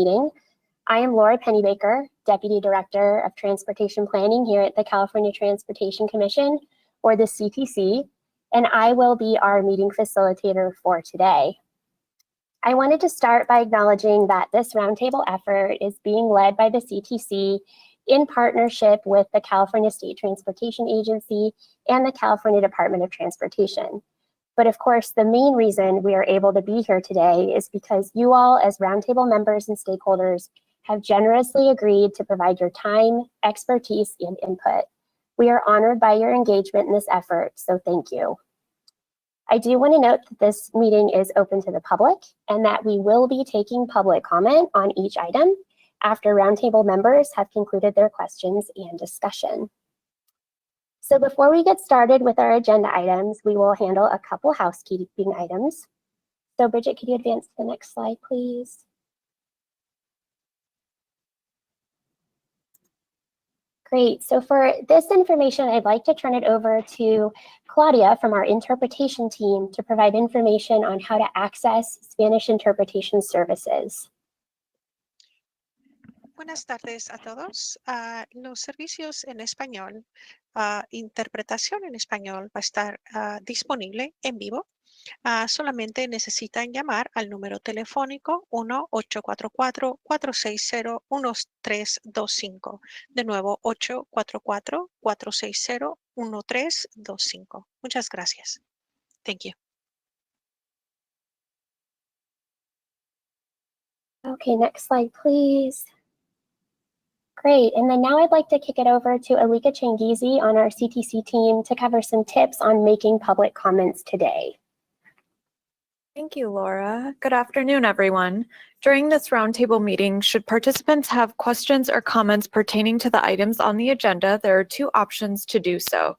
meeting. I am Laura Pennybaker, Deputy Director of Transportation Planning here at the California Transportation Commission, or the CTC, and I will be our meeting facilitator for today. I wanted to start by acknowledging that this roundtable effort is being led by the CTC in partnership with the California State Transportation Agency and the California Department of Transportation. But of course, the main reason we are able to be here today is because you all as roundtable members and stakeholders have generously agreed to provide your time, expertise, and input. We are honored by your engagement in this effort, so thank you. I do want to note that this meeting is open to the public and that we will be taking public comment on each item after roundtable members have concluded their questions and discussion. So before we get started with our agenda items, we will handle a couple housekeeping items. So Bridget, could you advance to the next slide, please? Great, so for this information, I'd like to turn it over to Claudia from our interpretation team to provide information on how to access Spanish interpretation services. Buenas tardes a todos. Los servicios en español, interpretación en español va a estar disponible en vivo. Solamente necesitan llamar al número telefónico 1-844-460-1325. De nuevo, 844-460-1325. Muchas gracias. Thank you. Okay, next slide, please. Great, and then now I'd like to kick it over to Alika Changizi on our CTC team to cover some tips on making public comments today. Thank you, Laura. Good afternoon, everyone. During this roundtable meeting, should participants have questions or comments pertaining to the items on the agenda, there are two options to do so.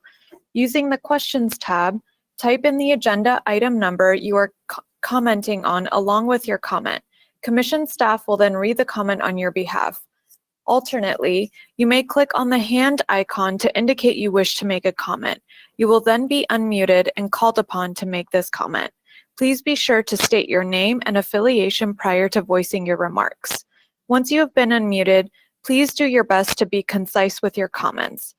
Using the Questions tab, type in the agenda item number you are commenting on along with your comment. Commission staff will then read the comment on your behalf. Alternately, you may click on the hand icon to indicate you wish to make a comment. You will then be unmuted and called upon to make this comment. Please be sure to state your name and affiliation prior to voicing your remarks. Once you have been unmuted, please do your best to be concise with your comments.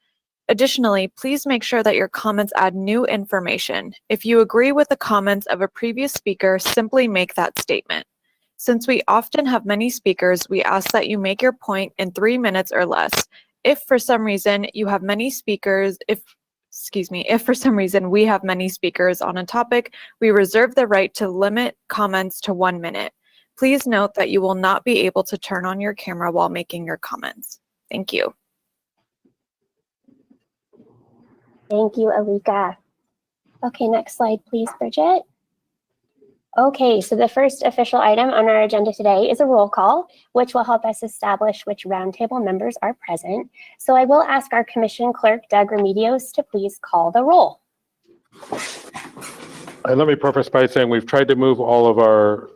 Additionally, please make sure that your comments add new information. If you agree with the comments of a previous speaker, simply make that statement. Since we often have many speakers, we ask that you make your point in 3 minutes or less. If for some reason you have many speakers, if for some reason we have many speakers on a topic, we reserve the right to limit comments to 1 minute. Please note that you will not be able to turn on your camera while making your comments. Thank you. Thank you, Alika. Okay, next slide, please, Bridget. Okay, so the first official item on our agenda today is a roll call, which will help us establish which roundtable members are present. So I will ask our Commission Clerk, Doug Remedios, to please call the roll. And let me preface by saying we've tried to move all of our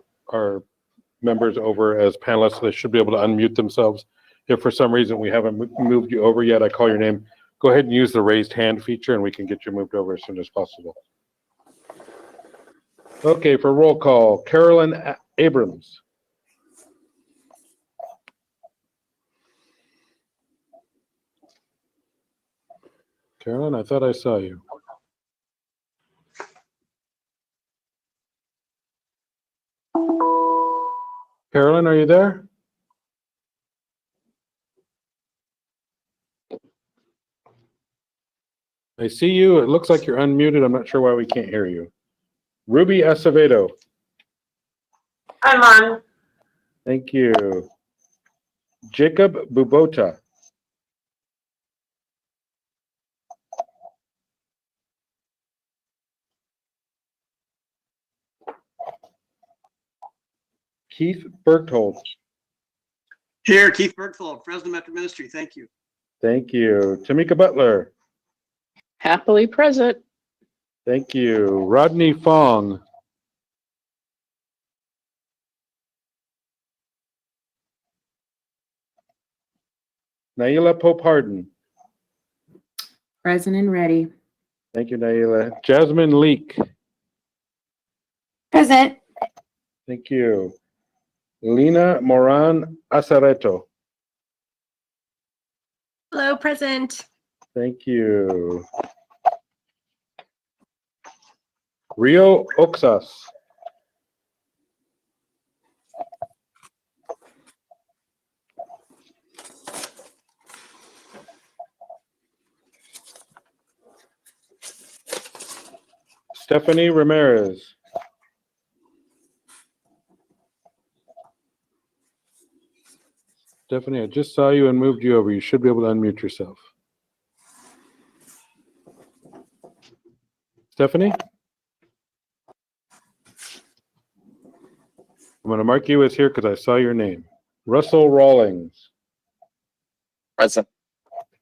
members over as panelists, so they should be able to unmute themselves. If for some reason we haven't moved you over yet, I call your name, go ahead and use the raised hand feature and we can get you moved over as soon as possible. Okay, for roll call, Carolyn Abrams. Carolyn, I thought I saw you. Carolyn, are you there? I see you. It looks like you're unmuted. I'm not sure why we can't hear you. Ruby Acevedo. I'm on. Thank you. Jacob Bubota. Keith Bergthold. Here, Keith Bergthold, Fresno Metro Ministry. Thank you. Thank you. Tamika Butler. Happily present. Thank you. Rodney Fong. Naila Pope Harden. Present and ready. Thank you, Naila. Jasmine Leek. Present. Thank you. Lina Moran Acevedo. Hello, present. Thank you. Rio Osas. Stephanie Ramirez. Stephanie, I just saw you and moved you over. You should be able to unmute yourself. Stephanie? I'm going to mark you as here because I saw your name. Russell Rawlins. Present.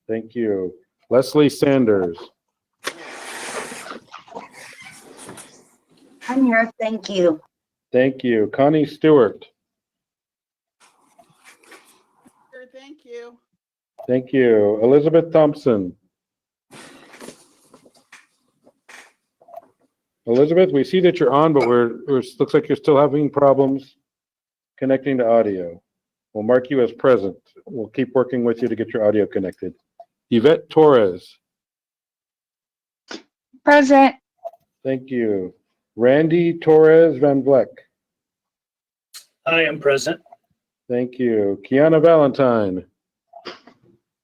Thank you. Leslie Sanders. I'm here, thank you. Thank you. Connie Stewart. Sure, thank you. Thank you. Elizabeth Thompson. Elizabeth, we see that you're on, but looks like you're still having problems connecting to audio. We'll mark you as present. We'll keep working with you to get your audio connected. Yvette Torres. Present. Thank you. Randy Torres VanVleck. I am present. Thank you. Kiana Valentine.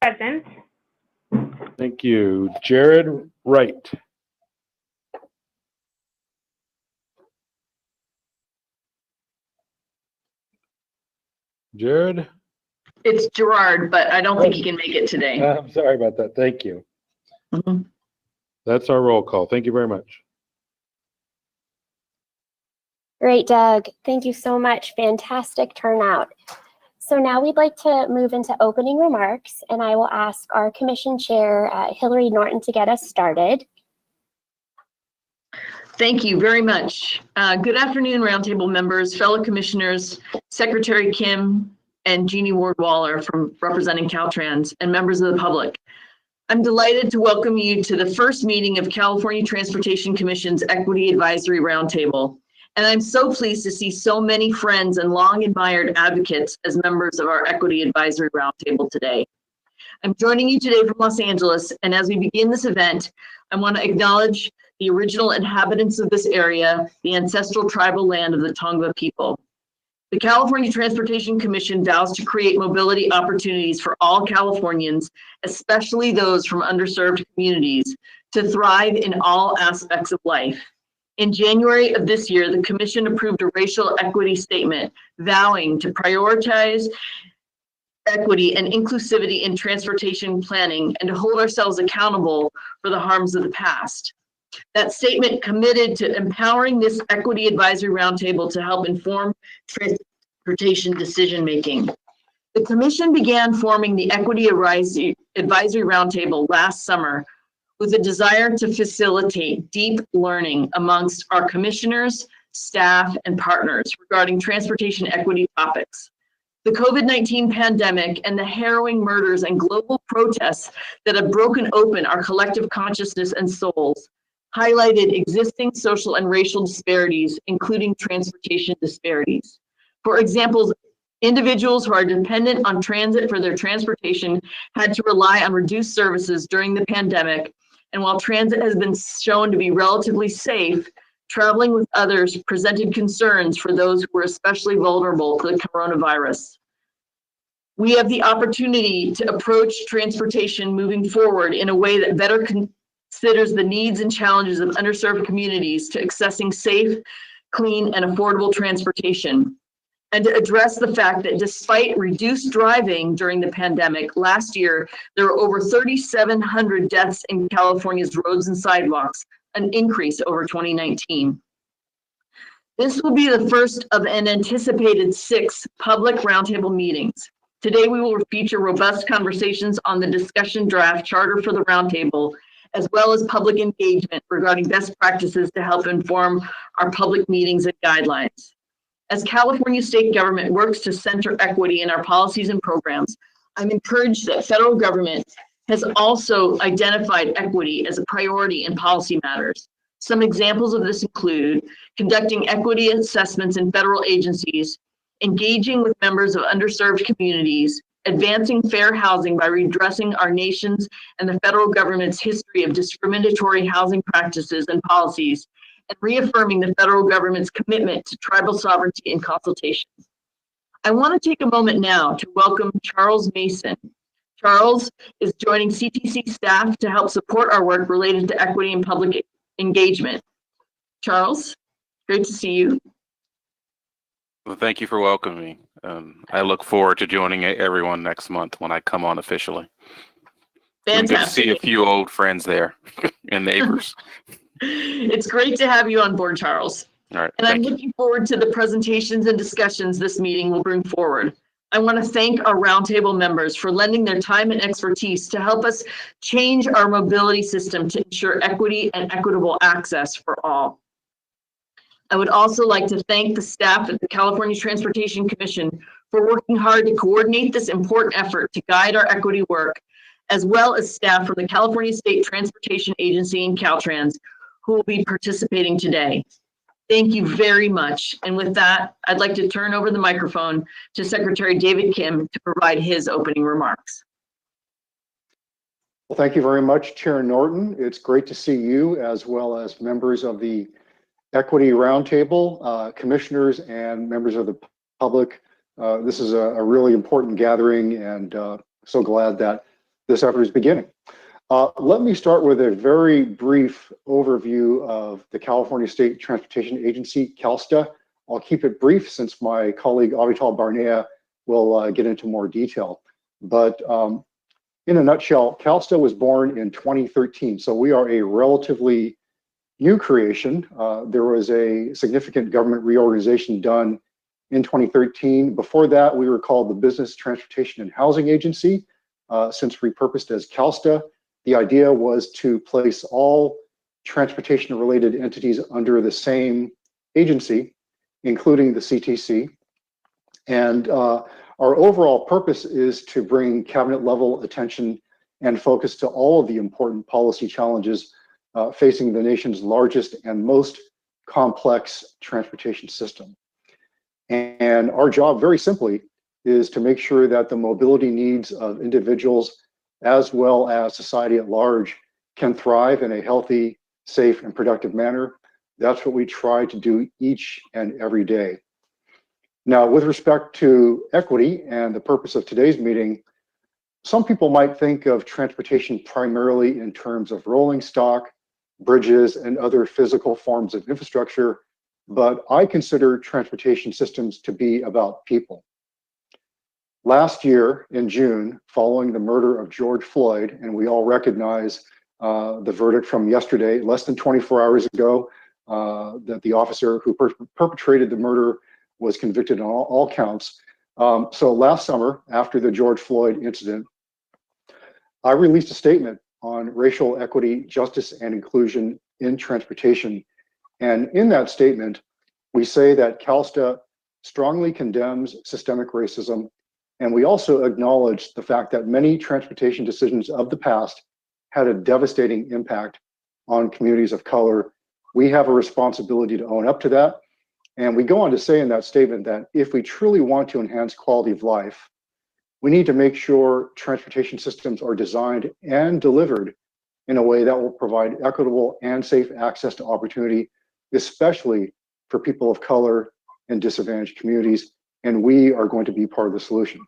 Present. Thank you. Jared Wright. Jared? It's Gerard, but I don't think he can make it today. I'm sorry about that. Thank you. Mhm. That's our roll call. Thank you very much. Great, Doug. Thank you so much. Fantastic turnout. So now we'd like to move into opening remarks, and I will ask our commission chair, Hillary Norton, to get us started. Thank you very much. Good afternoon, Roundtable members, fellow commissioners, Secretary Kim and Jeannie Ward-Waller from representing Caltrans, and members of the public. I'm delighted to welcome you to the first meeting of California Transportation Commission's Equity Advisory Roundtable. And I'm so pleased to see so many friends and long admired advocates as members of our Equity Advisory Roundtable today. I'm joining you today from Los Angeles, and as we begin this event, I want to acknowledge the original inhabitants of this area, the ancestral tribal land of the Tongva people. The California Transportation Commission vows to create mobility opportunities for all Californians, especially those from underserved communities, to thrive in all aspects of life. In January of this year, the Commission approved a racial equity statement vowing to prioritize equity and inclusivity in transportation planning and to hold ourselves accountable for the harms of the past. That statement committed to empowering this Equity Advisory Roundtable to help inform transportation decision-making. The Commission began forming the Equity Advisory Roundtable last summer with a desire to facilitate deep learning amongst our commissioners, staff, and partners regarding transportation equity topics. The COVID-19 pandemic and the harrowing murders and global protests that have broken open our collective consciousness and souls highlighted existing social and racial disparities, including transportation disparities. For example, individuals who are dependent on transit for their transportation had to rely on reduced services during the pandemic. And while transit has been shown to be relatively safe, traveling with others presented concerns for those who were especially vulnerable to the coronavirus. We have the opportunity to approach transportation moving forward in a way that better considers the needs and challenges of underserved communities to accessing safe, clean, and affordable transportation. And to address the fact that despite reduced driving during the pandemic, last year, there were over 3,700 deaths in California's roads and sidewalks, an increase over 2019. This will be the first of an anticipated 6 public roundtable meetings. Today, we will feature robust conversations on the discussion draft charter for the roundtable, as well as public engagement regarding best practices to help inform our public meetings and guidelines. As California state government works to center equity in our policies and programs, I'm encouraged that federal government has also identified equity as a priority in policy matters. Some examples of this include conducting equity assessments in federal agencies, engaging with members of underserved communities, advancing fair housing by redressing our nation's and the federal government's history of discriminatory housing practices and policies, and reaffirming the federal government's commitment to tribal sovereignty and consultation. I want to take a moment now to welcome Charles Mason. Charles is joining CTC staff to help support our work related to equity and public engagement. Charles, great to see you. Well, thank you for welcoming me. I look forward to joining everyone next month when I come on officially. Good to Fantastic. see a few old friends there and neighbors. It's great to have you on board, Charles. All right, And I'm thank you. looking forward to the presentations and discussions this meeting will bring forward. I want to thank our roundtable members for lending their time and expertise to help us change our mobility system to ensure equity and equitable access for all. I would also like to thank the staff at the California Transportation Commission for working hard to coordinate this important effort to guide our equity work, as well as staff from the California State Transportation Agency and Caltrans, who will be participating today. Thank you very much. And with that, I'd like to turn over the microphone to Secretary David Kim to provide his opening remarks. Well, thank you very much, Chair Norton. It's great to see you as well as members of the Equity Roundtable, commissioners and members of the public. This is a really important gathering, and so glad that this effort is beginning. Let me start with a very brief overview of the California State Transportation Agency, Calsta. I'll keep it brief since my colleague Avital Barnea will get into more detail. But in a nutshell, Calsta was born in 2013, so we are a relatively new creation. There was a significant government reorganization done in 2013. Before that, we were called the Business Transportation and Housing Agency, since repurposed as Calsta. The idea was to place all transportation-related entities under the same agency, including the CTC. And our overall purpose is to bring cabinet-level attention and focus to all of the important policy challenges facing the nation's largest and most complex transportation system. And our job, very simply, is to make sure that the mobility needs of individuals as well as society at large can thrive in a healthy, safe, and productive manner. That's what we try to do each and every day. Now, with respect to equity and the purpose of today's meeting, some people might think of transportation primarily in terms of rolling stock, bridges, and other physical forms of infrastructure, but I consider transportation systems to be about people. Last year in June, following the murder of George Floyd, and we all recognize the verdict from yesterday, less than 24 hours ago, that the officer who perpetrated the murder was convicted on all counts. So last summer, after the George Floyd incident, I released a statement on racial equity, justice, and inclusion in transportation. And in that statement, we say that Calsta strongly condemns systemic racism. And we also acknowledge the fact that many transportation decisions of the past had a devastating impact on communities of color. We have a responsibility to own up to that. And we go on to say in that statement that if we truly want to enhance quality of life, we need to make sure transportation systems are designed and delivered in a way that will provide equitable and safe access to opportunity, especially for people of color and disadvantaged communities. And we are going to be part of the solution.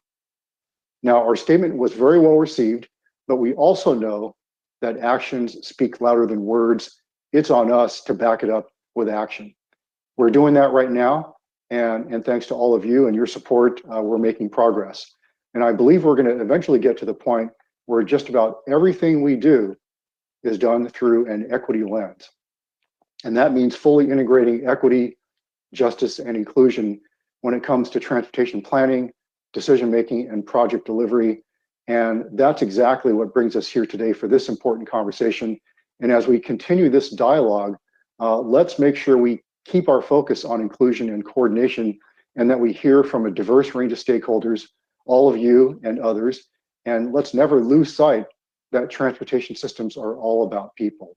Now, our statement was very well received, but we also know that actions speak louder than words. It's on us to back it up with action. We're doing that right now, and thanks to all of you and your support, we're making progress. And I believe we're going to eventually get to the point where just about everything we do is done through an equity lens. And that means fully integrating equity, justice, and inclusion when it comes to transportation planning, decision-making, and project delivery. And that's exactly what brings us here today for this important conversation. And as we continue this dialogue, let's make sure we keep our focus on inclusion and coordination, and that we hear from a diverse range of stakeholders, all of you and others. And let's never lose sight that transportation systems are all about people.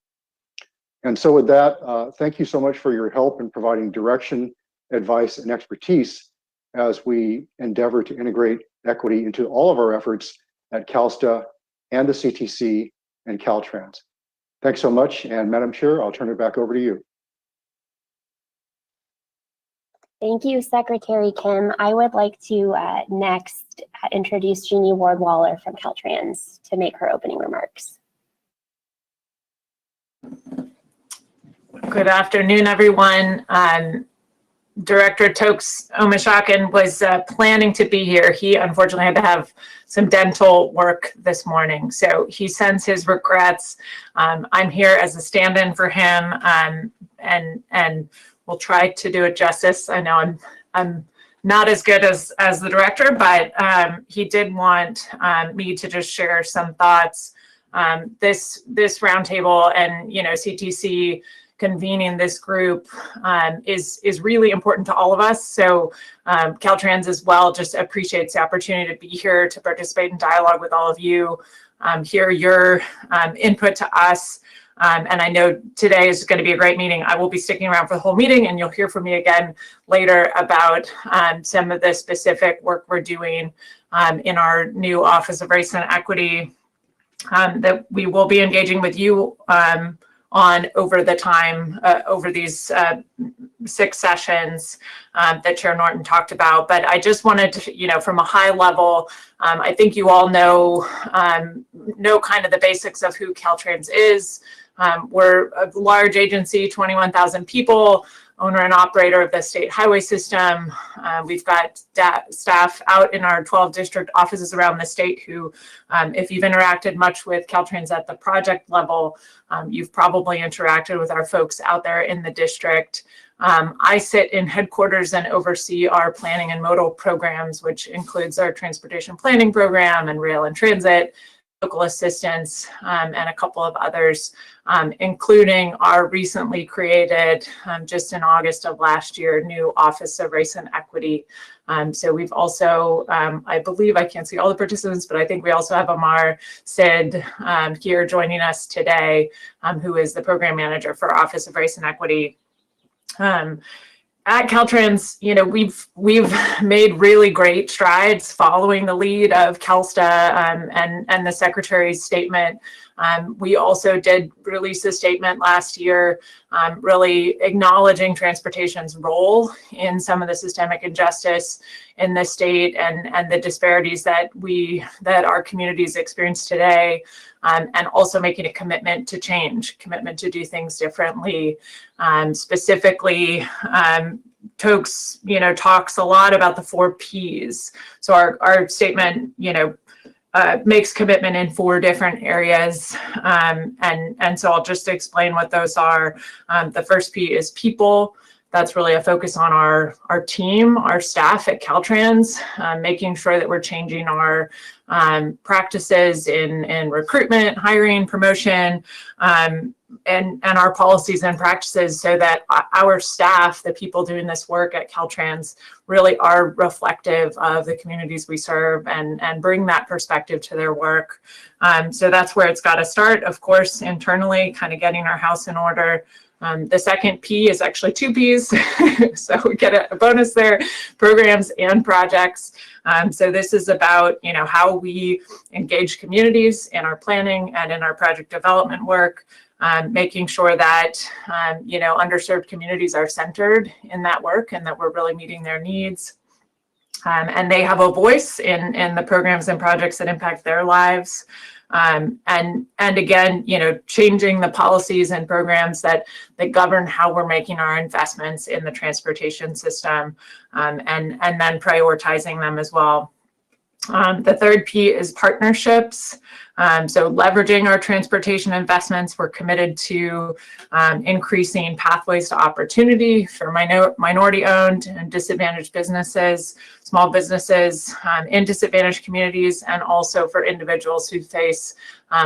And so with that, thank you so much for your help in providing direction, advice, and expertise as we endeavor to integrate equity into all of our efforts at Calsta and the CTC and Caltrans. Thanks so much. And Madam Chair, I'll turn it back over to you. Thank you, Secretary Kim. I would like to next introduce Jeannie Ward-Waller from Caltrans to make her opening remarks. Good afternoon, everyone. Director Tokes Omishakin was planning to be here. He unfortunately had to have some dental work this morning, so he sends his regrets. I'm here as a stand-in for him, and we'll try to do it justice. I know I'm not as good as the director, but he did want me to just share some thoughts. This roundtable and CTC convening this group is really important to all of us. So Caltrans as well just appreciates the opportunity to be here to participate in dialogue with all of you, hear your input to us. And I know today is going to be a great meeting. I will be sticking around for the whole meeting, and you'll hear from me again later about some of the specific work we're doing in our new Office of Race and Equity that we will be engaging with you on over the time, over these 6 sessions that Chair Norton talked about. But I just wanted to, from a high level, I think you all know kind of the basics of who Caltrans is. We're a large agency, 21,000 people, owner and operator of the state highway system. We've got staff out in our 12 district offices around the state who, if you've interacted much with Caltrans at the project level, you've probably interacted with our folks out there in the district. I sit in headquarters and oversee our planning and modal programs, which includes our transportation planning program and rail and transit, local assistance, and a couple of others, including our recently created, just in August of last year, new Office of Race and Equity. So we've also, I believe, I can't see all the participants, but I think we also have Amar Sid here joining us today, who is the program manager for Office of Race and Equity. At Caltrans, we've made really great strides following the lead of Calsta and the Secretary's statement. We also did release a statement last year, really acknowledging transportation's role in some of the systemic injustice in the state and the disparities that our communities experience today, and also making a commitment to change, commitment to do things differently. Specifically, Tokes, talks a lot about the 4 Ps. So our statement, makes commitment in 4 different areas. And so I'll just explain what those are. The first P is people. That's really a focus on our team, our staff at Caltrans, making sure that we're changing our practices in recruitment, hiring, promotion, and our policies and practices so that our staff, the people doing this work at Caltrans, really are reflective of the communities we serve and bring that perspective to their work. So that's where it's got to start, of course, internally, kind of getting our house in order. The second P is actually 2 Ps, so we get a bonus there, programs and projects. So this is about, how we engage communities in our planning and in our project development work, making sure that, underserved communities are centered in that work and that we're really meeting their needs. And they have a voice in the programs and projects that impact their lives. And again, changing the policies and programs that govern how we're making our investments in the transportation system, and then prioritizing them as well. The third P is partnerships. So leveraging our transportation investments, we're committed to increasing pathways to opportunity for minority-owned and disadvantaged businesses, small businesses in disadvantaged communities, and also for individuals who face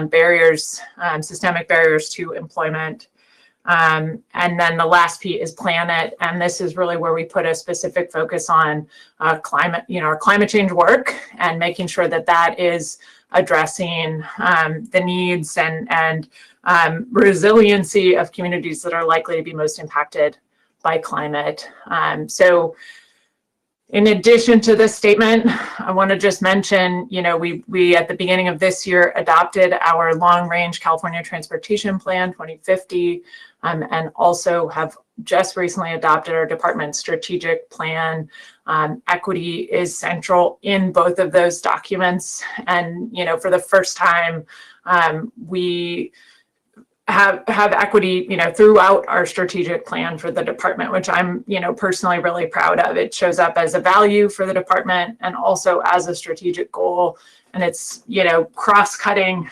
barriers, systemic barriers to employment. And then the last P is planet, and this is really where we put a specific focus on climate, our climate change work, and making sure that that is addressing the needs and resiliency of communities that are likely to be most impacted by climate. So In addition to this statement, I want to just mention, we at the beginning of this year adopted our long-range California Transportation Plan 2050, and also have just recently adopted our department's strategic plan. Equity is central in both of those documents, and for the first time, we have equity, throughout our strategic plan for the department, which I'm, personally really proud of. It shows up as a value for the department and also as a strategic goal. And it's, cross-cutting.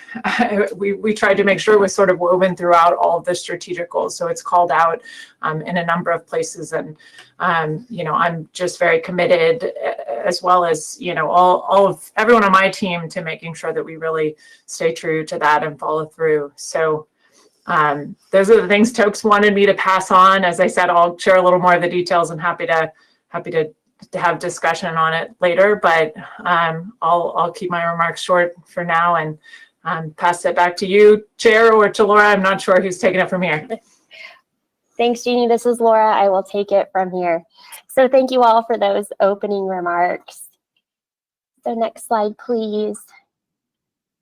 We tried to make sure it was sort of woven throughout all of the strategic goals. So it's called out in a number of places. And, I'm just very committed, as well as, all of everyone on my team, to making sure that we really stay true to that and follow through. So those are the things Tokes wanted me to pass on. As I said, I'll share a little more of the details and happy to have discussion on it later, but I'll keep my remarks short for now and pass it back to you, Chair, or to Laura. I'm not sure who's taking it from here. Thanks, Jeannie. This is Laura. I will take it from here. So thank you all for those opening remarks. So next slide, please.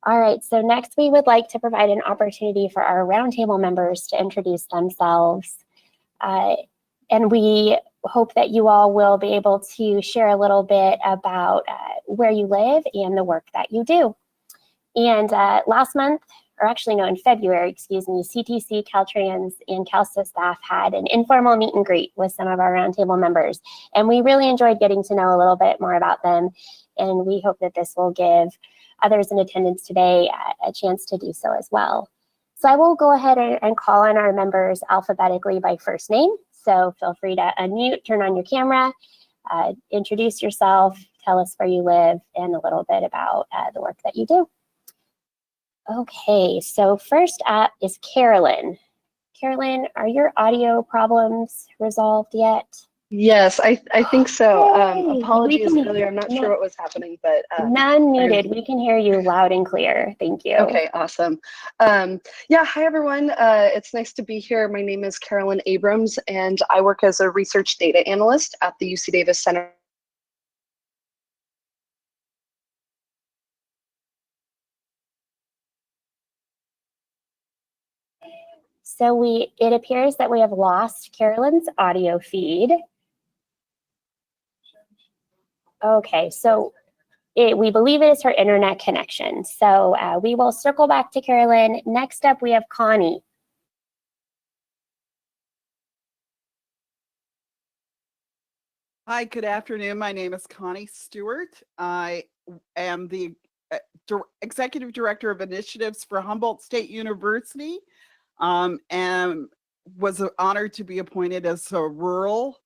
All right, so next we would like to provide an opportunity for our roundtable members to introduce themselves. And we hope that you all will be able to share a little bit about where you live and the work that you do. And last month, or actually no, in February, excuse me, CTC, Caltrans, and Calsta staff had an informal meet and greet with some of our roundtable members. And we really enjoyed getting to know a little bit more about them. And we hope that this will give others in attendance today a chance to do so as well. So I will go ahead and call on our members alphabetically by first name. So feel free to unmute, turn on your camera, introduce yourself, tell us where you live, and a little bit about the work that you do. Okay, so first up is Carolyn. Carolyn, are your audio problems resolved yet? Yes, I think so. Hey, Apologies earlier. I'm not sure what was happening, but none needed. We can hear you loud and clear. Thank you. Okay, awesome. Yeah, hi everyone. It's nice to be here. My name is Carolyn Abrams, and I work as a research data analyst at the UC Davis Center. So it appears that we have lost Carolyn's audio feed. Okay, so we believe it is her internet connection. So we will circle back to Carolyn. Next up, we have Connie. Hi, good afternoon. My name is Connie Stewart. I am the Executive Director of Initiatives for Humboldt State University, and was honored to be appointed as a rural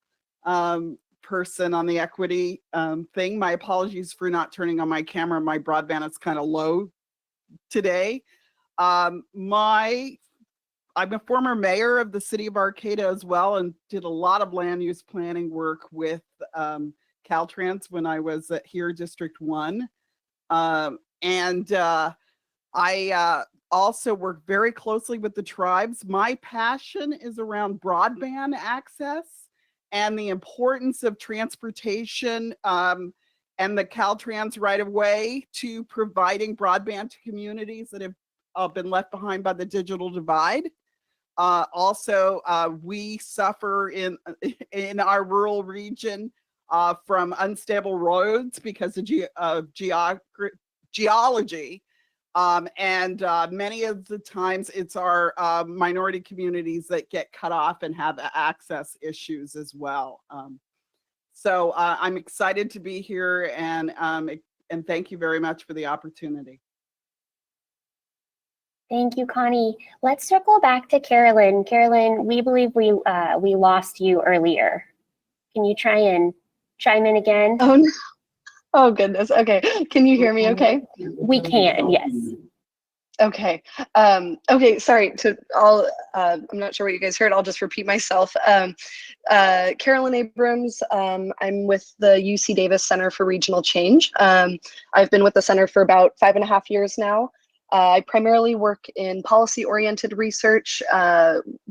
person on the equity thing. My apologies for not turning on my camera. My broadband is kind of low today. I'm a former mayor of the city of Arcata as well, and did a lot of land use planning work with Caltrans when I was here, District 1. I also work very closely with the tribes. My passion is around broadband access and the importance of transportation and the Caltrans right-of-way to providing broadband to communities that have been left behind by the digital divide. Also, we suffer in our rural region from unstable roads because of geology. Many of the times it's our minority communities that get cut off and have access issues as well. So I'm excited to be here, and thank you very much for the opportunity. Thank you, Connie. Let's circle back to Carolyn. Carolyn, we believe we lost you earlier. Can you try and chime in again? Oh, no. Oh goodness. Okay. Can you hear me okay? We can, yes. Okay. Okay, sorry to all, I'm not sure what you guys heard. I'll just repeat myself. Carolyn Abrams, I'm with the UC Davis Center for Regional Change. I've been with the center for about 5.5 years now. I primarily work in policy-oriented research,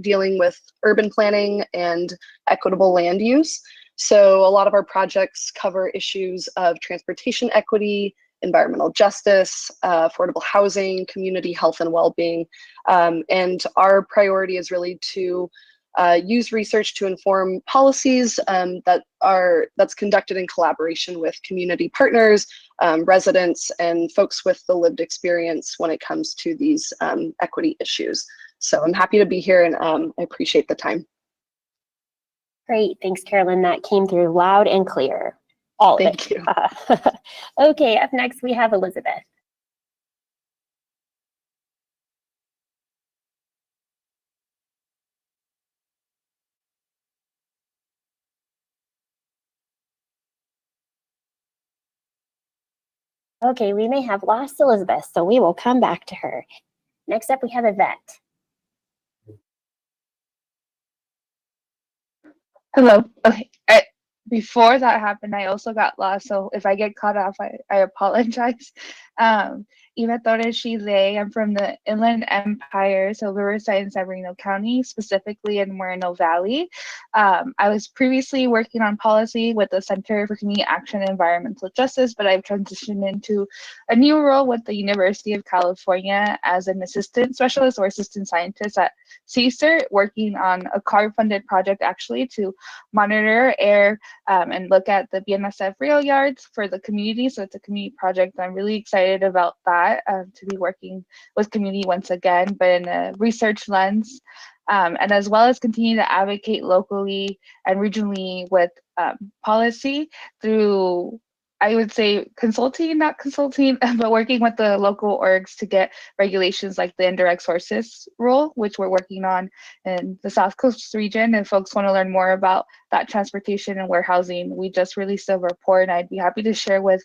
dealing with urban planning and equitable land use. So a lot of our projects cover issues of transportation equity, environmental justice, affordable housing, community health and well-being. And our priority is really to use research to inform policies that's conducted in collaboration with community partners, residents, and folks with the lived experience when it comes to these equity issues. So I'm happy to be here, and I appreciate the time. Great, thanks, Carolyn. That came through loud and clear. All of Thank it. you. Okay, up next we have Elizabeth. Okay, we may have lost Elizabeth, so we will come back to her. Next up, we have Yvette. Hello. Okay. Before that happened, I also got lost. So if I get cut off, I apologize. Eva Torres Chile. I'm from the Inland Empire, so Riverside and San Bernardino County, specifically in Moreno Valley. I was previously working on policy with the Center for Community Action and Environmental Justice, but I've transitioned into a new role with the University of California as an assistant specialist or assistant scientist at CSERT, working on a CARB-funded project actually to monitor air and look at the BNSF rail yards for the community. So it's a community project. I'm really excited about that, to be working with community once again, but in a research lens, and as well as continue to advocate locally and regionally with policy through, I would say, not consulting, but working with the local orgs to get regulations like the indirect sources rule, which we're working on in the South Coast region. If folks want to learn more about that transportation and warehousing, we just released a report, and I'd be happy to share with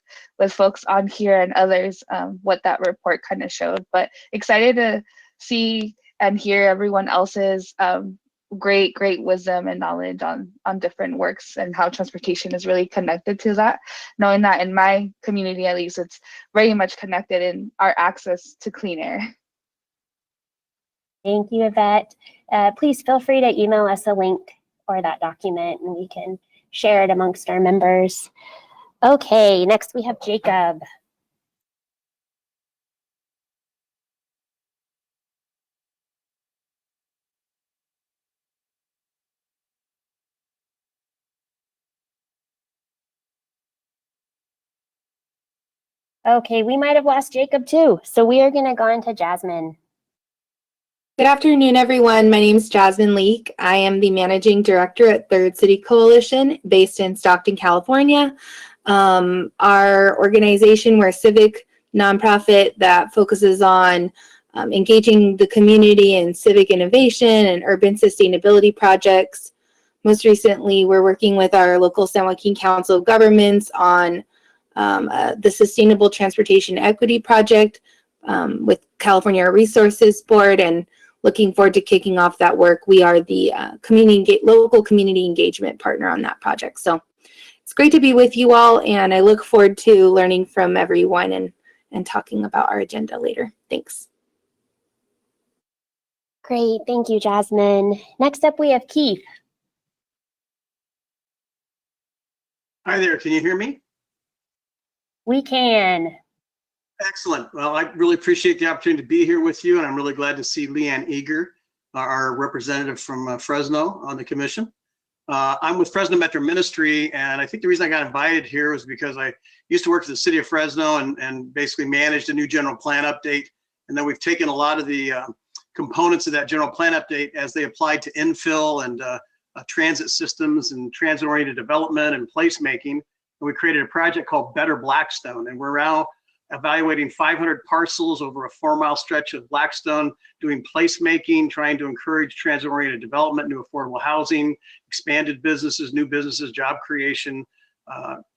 folks on here and others what that report kind of showed. But excited to see and hear everyone else's great wisdom and knowledge on different works and how transportation is really connected to that, knowing that in my community at least it's very much connected in our access to clean air. Thank you, Yvette. Please feel free to email us a link or that document and we can share it amongst our members. Okay, next we have Jacob. Okay, we might have lost Jacob too. So we are going to go into Jasmine. Good afternoon, everyone. My name is Jasmine Leek. I am the managing director at Third City Coalition based in Stockton, California. Our organization, we're a civic nonprofit that focuses on engaging the community in civic innovation and urban sustainability projects. Most recently, we're working with our local San Joaquin Council of Governments on the Sustainable Transportation Equity Project with California Resources Board, and looking forward to kicking off that work. We are the local community engagement partner on that project. So it's great to be with you all, and I look forward to learning from everyone and talking about our agenda later. Thanks. Great, thank you, Jasmine. Next up, we have Keith. Hi there, can you hear me? We can. Excellent. Well, I really appreciate the opportunity to be here with you, and I'm really glad to see Leanne Eager, our representative from Fresno on the commission. I'm with Fresno Metro Ministry, and I think the reason I got invited here was because I used to work for the city of Fresno and basically managed a new general plan update. And then we've taken a lot of the components of that general plan update as they applied to infill and transit systems and transit-oriented development and placemaking. And we created a project called Better Blackstone, and we're now evaluating 500 parcels over a 4-mile stretch of Blackstone, doing placemaking, trying to encourage transit-oriented development, new affordable housing, expanded businesses, new businesses, job creation,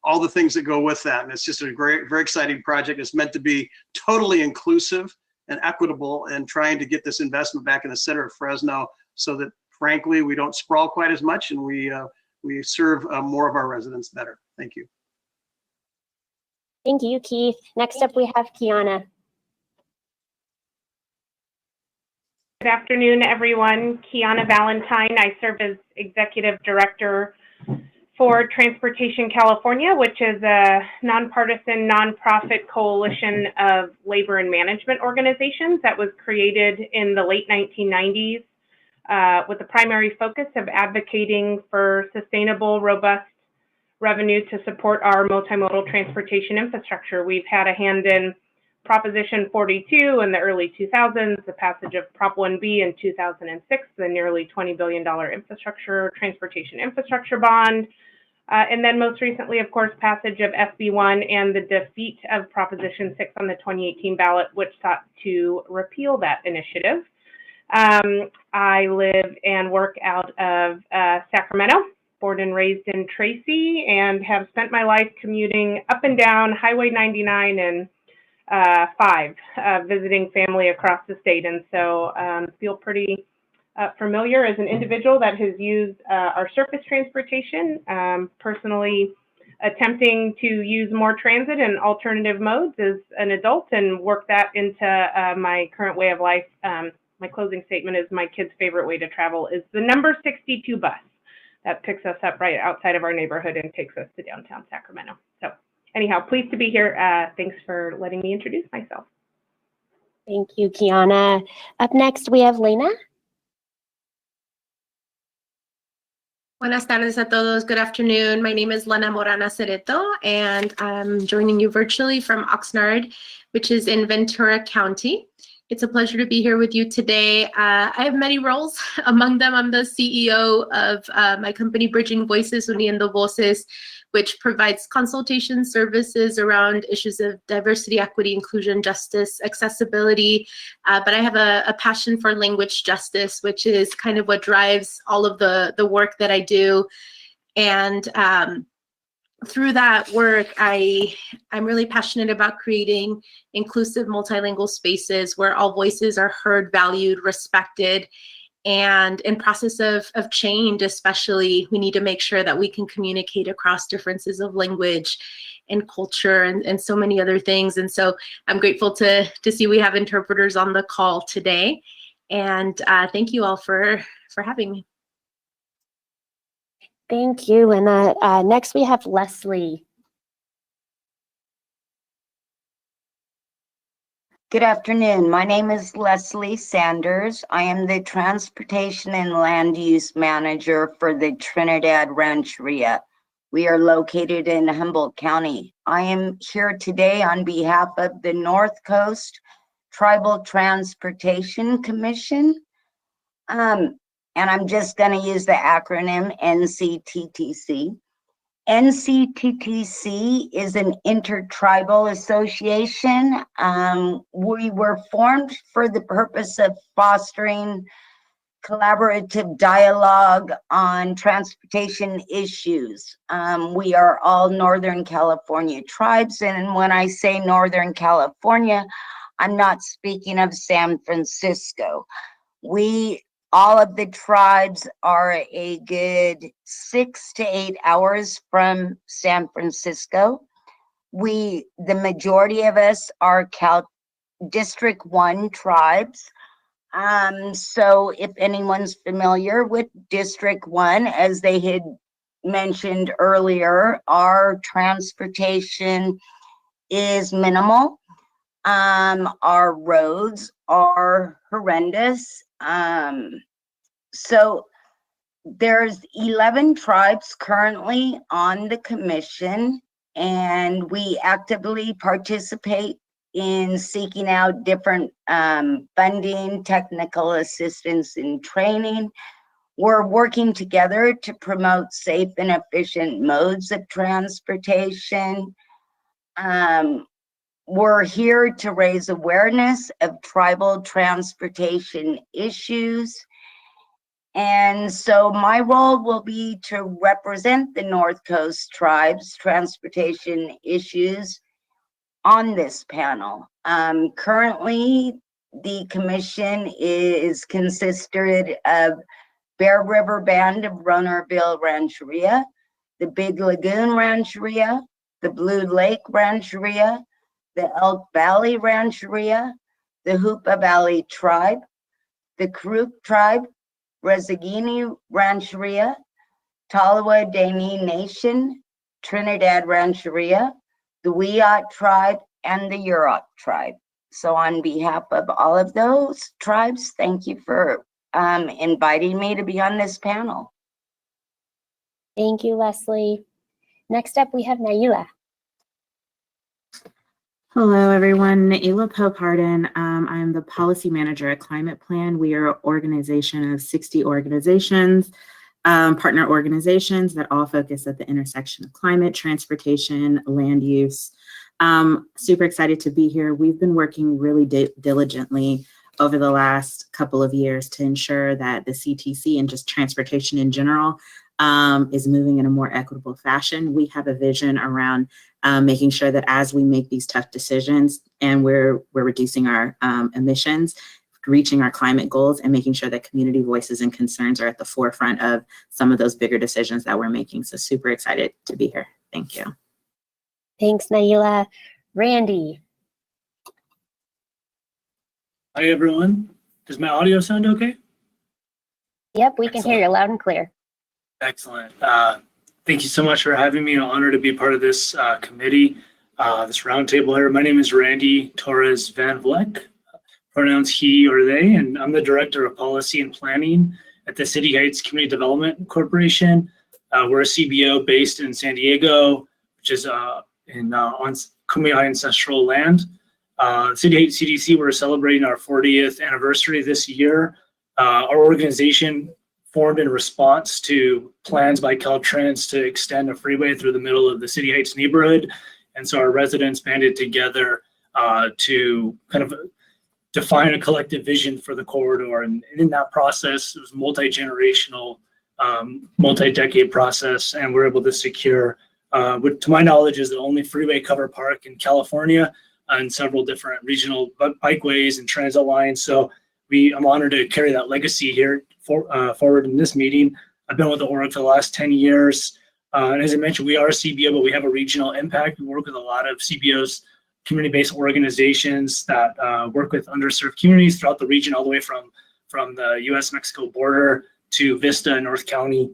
all the things that go with that. And it's just a great, very exciting project. It's meant to be totally inclusive and equitable, and trying to get this investment back in the center of Fresno so that, frankly, we don't sprawl quite as much and we serve more of our residents better. Thank you. Thank you, Keith. Next up, we have Kiana. Good afternoon, everyone. Kiana Valentine. I serve as Executive Director for Transportation California, which is a nonpartisan, nonprofit coalition of labor and management organizations that was created in the late 1990s with the primary focus of advocating for sustainable, robust revenue to support our multimodal transportation infrastructure. We've had a hand in Proposition 42 in the early 2000s, the passage of Prop 1B in 2006, the nearly $20 billion transportation infrastructure bond, and then most recently, of course, passage of SB1 and the defeat of Proposition 6 on the 2018 ballot, which sought to repeal that initiative. I live and work out of Sacramento, born and raised in Tracy, and have spent my life commuting up and down Highway 99 and 5, visiting family across the state. And so feel pretty familiar as an individual that has used our surface transportation, personally attempting to use more transit and alternative modes as an adult and work that into my current way of life. My closing statement is my kid's favorite way to travel is the number 62 bus that picks us up right outside of our neighborhood and takes us to downtown Sacramento. So anyhow, pleased to be here. Thanks for letting me introduce myself. Thank you, Kiana. Up next, we have Lena. Buenas tardes a todos. Good afternoon. My name is Lena Morana Cereto, and I'm joining you virtually from Oxnard, which is in Ventura County. It's a pleasure to be here with you today. I have many roles. Among them, I'm the CEO of my company, Bridging Voices, Uniendo Voces, which provides consultation services around issues of diversity, equity, inclusion, justice, accessibility. But I have a passion for language justice, which is kind of what drives all of the work that I do. And through that work, I'm really passionate about creating inclusive multilingual spaces where all voices are heard, valued, respected. And in process of change, especially, we need to make sure that we can communicate across differences of language and culture and so many other things. And so I'm grateful to see we have interpreters on the call today. And thank you all for having me. Thank you, Lena. Next, we have Leslie. Good afternoon. My name is Leslie Sanders. I am the Transportation and Land Use Manager for the Trinidad Rancheria. We are located in Humboldt County. I am here today on behalf of the North Coast Tribal Transportation Commission. And I'm just going to use the acronym NCTTC. NCTTC is an intertribal association. We were formed for the purpose of fostering collaborative dialogue on transportation issues. We are all Northern California tribes, and when I say Northern California, I'm not speaking of San Francisco. All of the tribes are a good 6 to 8 hours from San Francisco. The majority of us are District 1 tribes. So if anyone's familiar with District 1, as they had mentioned earlier, our transportation is minimal. Our roads are horrendous. So there's 11 tribes currently on the commission, and we actively participate in seeking out different funding, technical assistance, and training. We're working together to promote safe and efficient modes of transportation. We're here to raise awareness of tribal transportation issues. And so my role will be to represent the North Coast tribes' transportation issues on this panel. Currently, the commission is consisted of Bear River Band of Ronerville Rancheria, the Big Lagoon Rancheria, the Blue Lake Rancheria, the Elk Valley Rancheria, the Hoopa Valley Tribe, the Karuk Tribe, Resagini Rancheria, Tolowa Dene Nation, Trinidad Rancheria, the Wiyot tribe, and the Yurok tribe. So on behalf of all of those tribes, thank you for inviting me to be on this panel. Thank you, Leslie. Next up, we have Naila. Hello, everyone. Ayla Parler. I'm the policy manager at Climate Plan. We are an organization of 60 organizations, partner organizations that all focus at the intersection of climate, transportation, land use. Super excited to be here. We've been working really diligently over the last couple of years to ensure that the CTC and just transportation in general is moving in a more equitable fashion. We have a vision around making sure that as we make these tough decisions and we're reducing our emissions, reaching our climate goals, and making sure that community voices and concerns are at the forefront of some of those bigger decisions that we're making. So super excited to be here. Thank you. Thanks, Naila. Randy. Hi, everyone. Does my audio sound okay? Yep, we can hear you loud and clear. Excellent. Thank you so much for having me. An honor to be part of this committee, this roundtable here. My name is Randy Torres VanVleck, pronouns he or they, and I'm the Director of Policy and Planning at the City Heights Community Development Corporation. We're a CBO based in San Diego, which is on Kumeyaay ancestral land. City Heights CDC, we're celebrating our 40th anniversary this year. Our organization formed in response to plans by Caltrans to extend a freeway through the middle of the City Heights neighborhood. And so our residents banded together to kind of define a collective vision for the corridor. And in that process, it was multi-generational, multi-decade process. And we're able to secure, what to my knowledge is the only freeway cover park in California and several different regional bikeways and transit lines. So I'm honored to carry that legacy here forward in this meeting. I've been with the org for the last 10 years. And as I mentioned, we are a CBO, but we have a regional impact. We work with a lot of CBOs, community-based organizations that work with underserved communities throughout the region, all the way from the US-Mexico border to Vista and North County.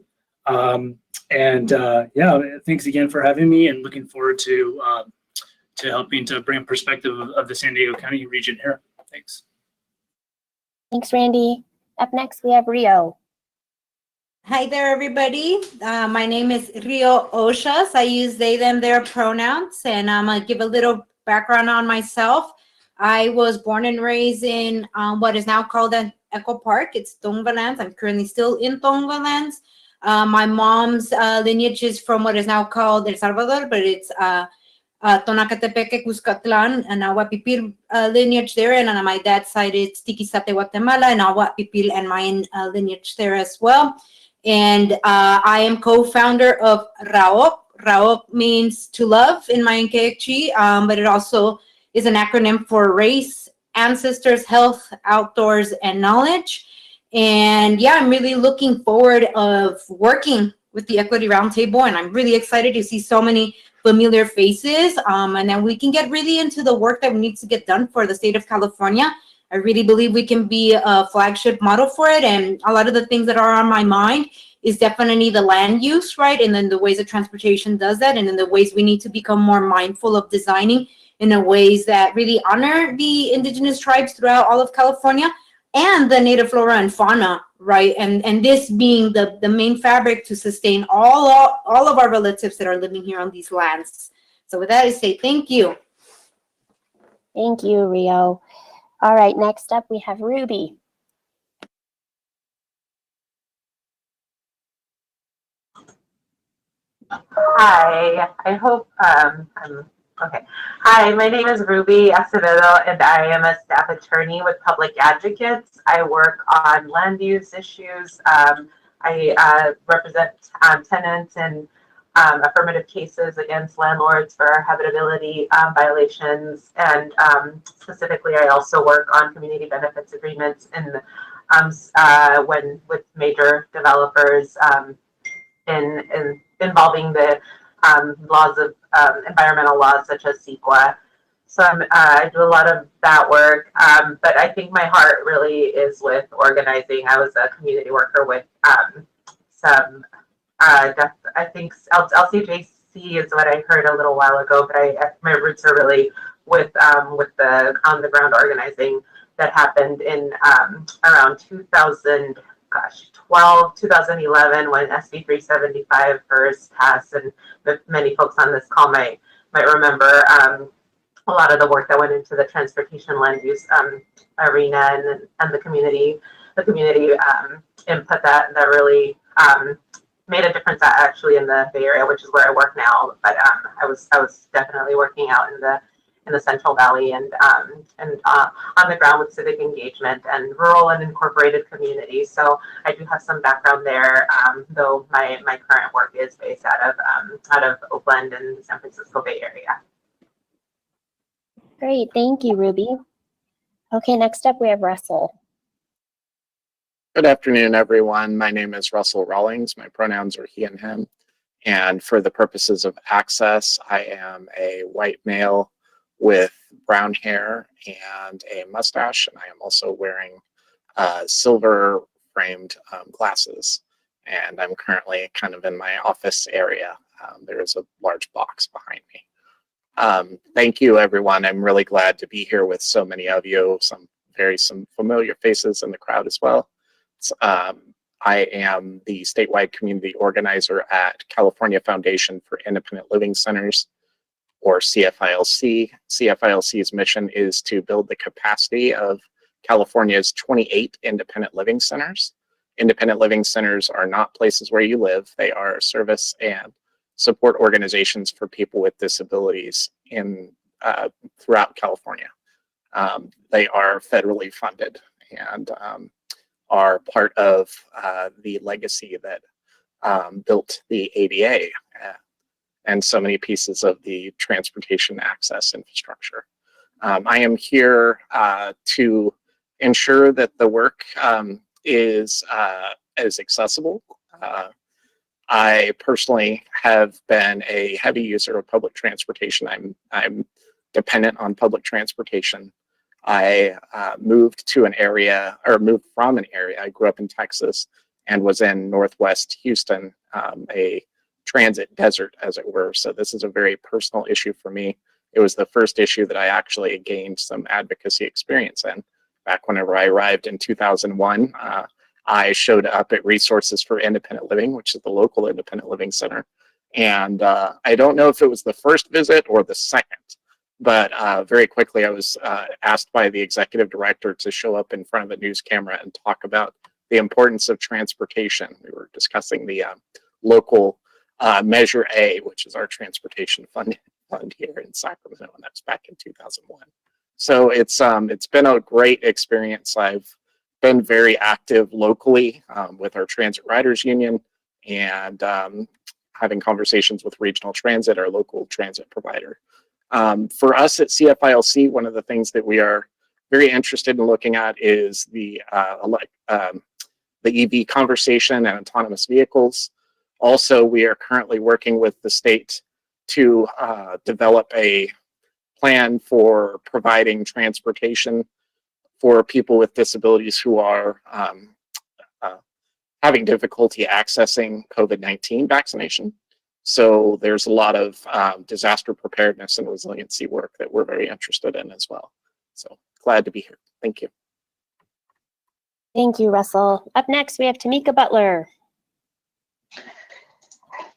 Yeah, thanks again for having me, and looking forward to helping to bring a perspective of the San Diego County region here. Thanks. Thanks, Randy. Up next, we have Rio. Hi there, everybody. My name is Rio Osas. I use they, them, their pronouns, and I'm going to give a little background on myself. I was born and raised in what is now called an Echo Park. It's Tongva Lands. I'm currently still in Tongva Lands. My mom's lineage is from what is now called El Salvador, but it's Tonacatepeque, Cuscatlan, and Ahuapipil lineage there. And on my dad's side, it's Tiquizate, Guatemala, and Ahuapipil and Mayan lineage there as well. And I am co-founder of RAOC. RAOC means to love in Mayan Quechua, but it also is an acronym for race, ancestors, health, outdoors, and knowledge. And yeah, I'm really looking forward of working with the Equity Roundtable, and I'm really excited to see so many familiar faces, and then we can get really into the work that needs to get done for the state of California. I really believe we can be a flagship model for it, and a lot of the things that are on my mind is definitely the land use, right? And then the ways that transportation does that, and then the ways we need to become more mindful of designing in a ways that really honor the indigenous tribes throughout all of California and the native flora and fauna, right? And this being the main fabric to sustain all of our relatives that are living here on these lands. So with that, I say thank you. Thank you, Rio. All right, next up we have Ruby. Hi, I hope I'm okay. Hi, my name is Ruby Acevedo, and I am a staff attorney with Public Advocates. I work on land use issues. I represent tenants in affirmative cases against landlords for habitability violations, and specifically, I also work on community benefits agreements in when with major developers involving the laws of environmental laws such as CEQA. So I do a lot of that work, but I think my heart really is with organizing. I was a community worker with some I think LCJC is what I heard a little while ago, but my roots are really with the on the ground organizing that happened in around 2011 when SB 375 first passed, and many folks on this call might remember a lot of the work that went into the transportation land use arena and the community input that really made a difference actually in the Bay Area, which is where I work now. But I was definitely working out in the Central Valley and on the ground with civic engagement and rural and incorporated communities. So I do have some background there, though my current work is based out of Oakland and the San Francisco Bay Area. Great, thank you, Ruby. Okay, next up we have Russell. Good afternoon, everyone. My name is Russell Rawlins. My pronouns are he and him. And for the purposes of access, I am a white male with brown hair and a mustache, and I am also wearing silver framed glasses. And I'm currently kind of in my office area. There is a large box behind me. Thank you, everyone. I'm really glad to be here with so many of you, some familiar faces in the crowd as well. I am the statewide community organizer at California Foundation for Independent Living Centers, or CFILC. CFILC's mission is to build the capacity of California's 28 independent living centers. Independent living centers are not places where you live. They are service and support organizations for people with disabilities throughout California. They are federally funded and are part of the legacy that built the ADA and so many pieces of the transportation access infrastructure. I am here to ensure that the work is accessible. I personally have been a heavy user of public transportation. I'm dependent on public transportation. I moved from an area. I grew up in Texas and was in Northwest Houston, a transit desert, as it were. So this is a very personal issue for me. It was the first issue that I actually gained some advocacy experience in. Back whenever I arrived in 2001, I showed up at Resources for Independent Living, which is the local independent living center. And I don't know if it was the first visit or the second, but very quickly I was asked by the executive director to show up in front of a news camera and talk about the importance of transportation. We were discussing the local Measure A, which is our transportation fund here in Sacramento, and that's back in 2001. So it's been a great experience. I've been very active locally with our Transit Riders Union and having conversations with Regional Transit, our local transit provider. For us at CFILC, one of the things that we are very interested in looking at is the EV conversation and autonomous vehicles. Also, we are currently working with the state to develop a plan for providing transportation for people with disabilities who are having difficulty accessing COVID-19 vaccination. So there's a lot of disaster preparedness and resiliency work that we're very interested in as well. So glad to be here. Thank you. Thank you, Russell. Up next, we have Tamika Butler.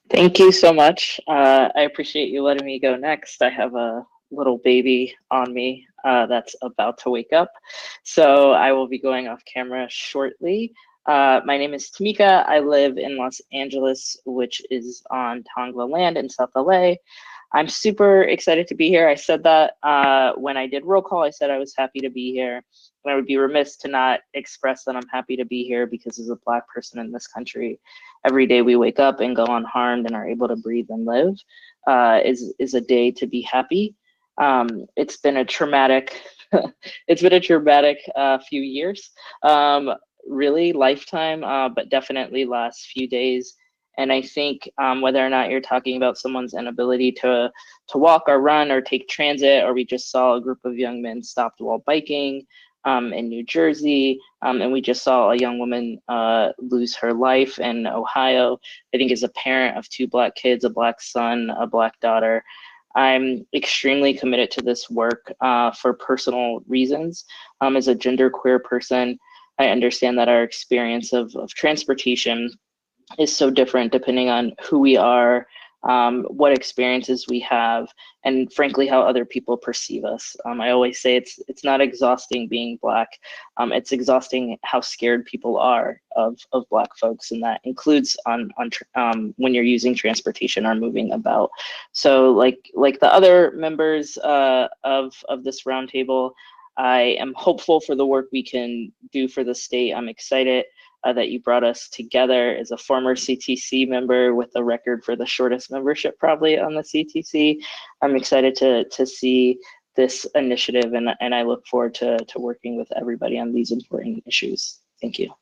Thank you so much. I appreciate you letting me go next. I have a little baby on me that's about to wake up, so I will be going off camera shortly. My name is Tamika. I live in Los Angeles, which is on Tongva land in South LA. I'm super excited to be here. I said that when I did roll call, I said I was happy to be here. And I would be remiss to not express that I'm happy to be here because as a Black person in this country, every day we wake up and go unharmed and are able to breathe and live is a day to be happy. It's been a traumatic, few years, really lifetime, but definitely last few days. And I think whether or not you're talking about someone's inability to walk or run or take transit, or we just saw a group of young men stopped while biking, in New Jersey, and we just saw a young woman lose her life in Ohio, I think as a parent of 2 Black kids, a Black son, a Black daughter. I'm extremely committed to this work for personal reasons. As a genderqueer person, I understand that our experience of transportation is so different depending on who we are, what experiences we have, and frankly, how other people perceive us. I always say it's not exhausting being Black. It's exhausting how scared people are of Black folks, and that includes when you're using transportation or moving about. So like the other members of this roundtable, I am hopeful for the work we can do for the state. I'm excited that you brought us together. As a former CTC member with a record for the shortest membership probably on the CTC, I'm excited to see this initiative, and I look forward to working with everybody on these important issues. Thank you.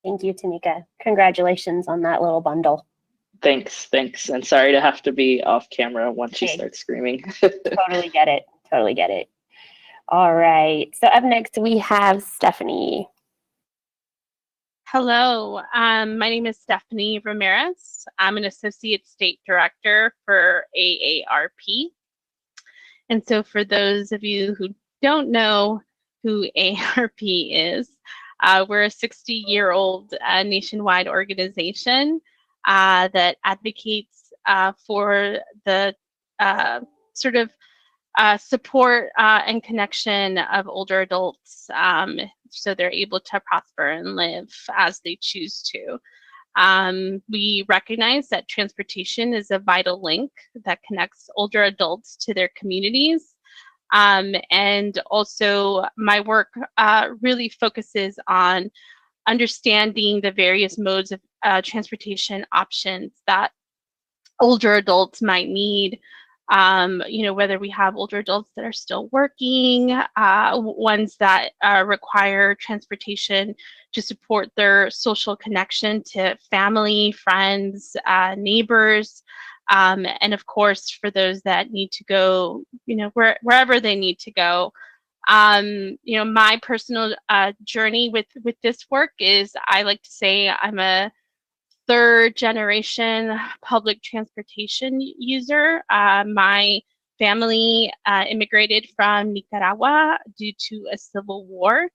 Thank you, Tamika. Congratulations on that little bundle. Thanks, and sorry to have to be off camera once you start screaming. Totally get it, totally get it. All right, so up next we have Stephanie. Hello, my name is Stephanie Ramirez. I'm an Associate State Director for AARP. And so for those of you who don't know who AARP is, we're a 60-year-old nationwide organization that advocates for the sort of support and connection of older adults so they're able to prosper and live as they choose to. We recognize that transportation is a vital link that connects older adults to their communities. And also my work really focuses on understanding the various modes of transportation options that older adults might need. Whether we have older adults that are still working, ones that require transportation to support their social connection to family, friends, neighbors, and of course, for those that need to go, wherever they need to go. My personal journey with this work is, I like to say I'm a 3rd generation public transportation user. My family immigrated from Nicaragua due to a civil war.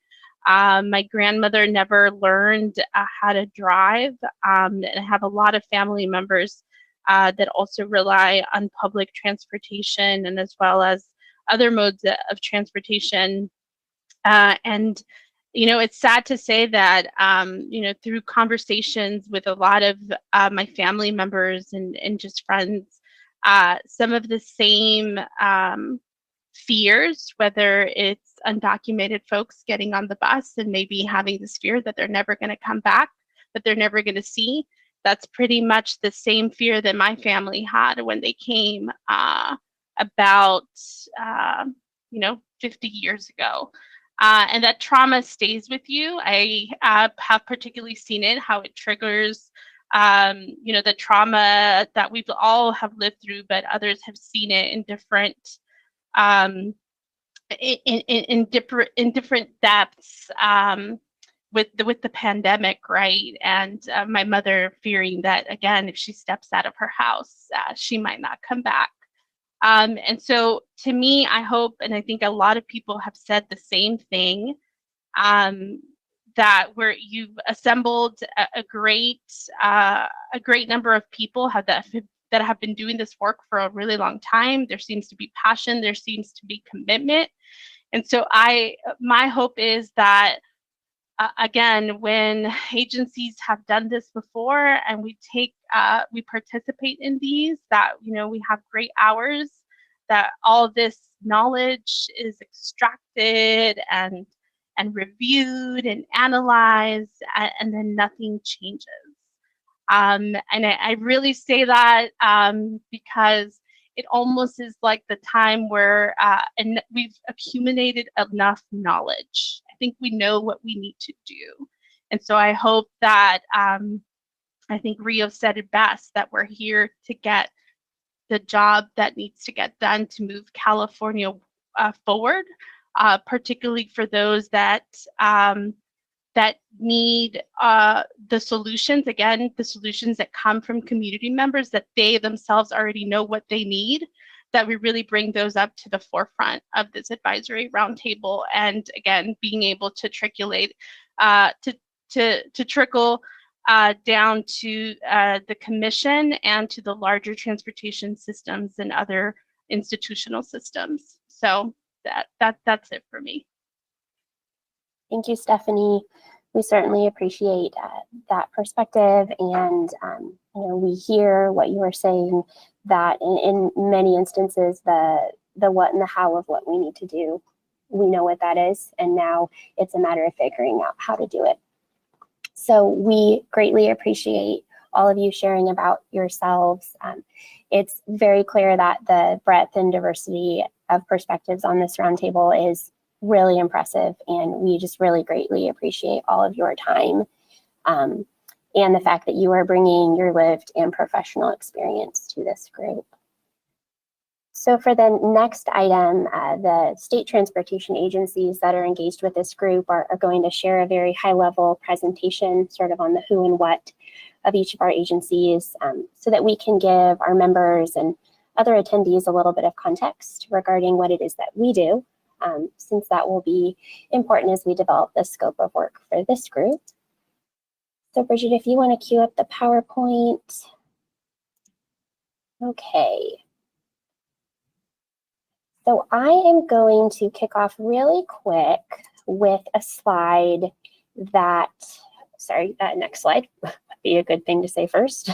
My grandmother never learned how to drive, and I have a lot of family members that also rely on public transportation and as well as other modes of transportation. It's sad to say that, through conversations with a lot of my family members and just friends, some of the same fears, whether it's undocumented folks getting on the bus and maybe having this fear that they're never going to come back, that they're never going to see, that's pretty much the same fear that my family had when they came about 50 years ago. And that trauma stays with you. I have particularly seen it, how it triggers, the trauma that we've all have lived through, but others have seen it in different, in different depths with the pandemic, right? And my mother fearing that, again, if she steps out of her house, she might not come back. And so to me, I hope, and I think a lot of people have said the same thing, that where you've assembled a great number of people that have been doing this work for a really long time. There seems to be passion, there seems to be commitment. And so my hope is that, again, when agencies have done this before and we participate in these, that, we have great hours, that all this knowledge is extracted and reviewed and analyzed, and then nothing changes. And I really say that because it almost is like the time where and we've accumulated enough knowledge. I think we know what we need to do. And so I hope that, I think Rio said it best, that we're here to get the job that needs to get done to move California forward. particularly for those that that need the solutions, again, the solutions that come from community members that they themselves already know what they need, that we really bring those up to the forefront of this advisory roundtable. And again, being able to trickle down to the commission and to the larger transportation systems and other institutional systems. So that's it for me. Thank you, Stephanie. We certainly appreciate that perspective, and we hear what you are saying, that in many instances the what and the how of what we need to do, we know what that is, and now it's a matter of figuring out how to do it. So we greatly appreciate all of you sharing about yourselves. It's very clear that the breadth and diversity of perspectives on this roundtable is really impressive, and we just really greatly appreciate all of your time and the fact that you are bringing your lived and professional experience to this group. So for the next item, the state transportation agencies that are engaged with this group are going to share a very high-level presentation sort of on the who and what of each of our agencies, so that we can give our members and other attendees a little bit of context regarding what it is that we do, since that will be important as we develop the scope of work for this group. So Bridget, if you want to queue up the PowerPoint. Okay. So I am going to kick off really quick with a slide that, next slide would be a good thing to say first.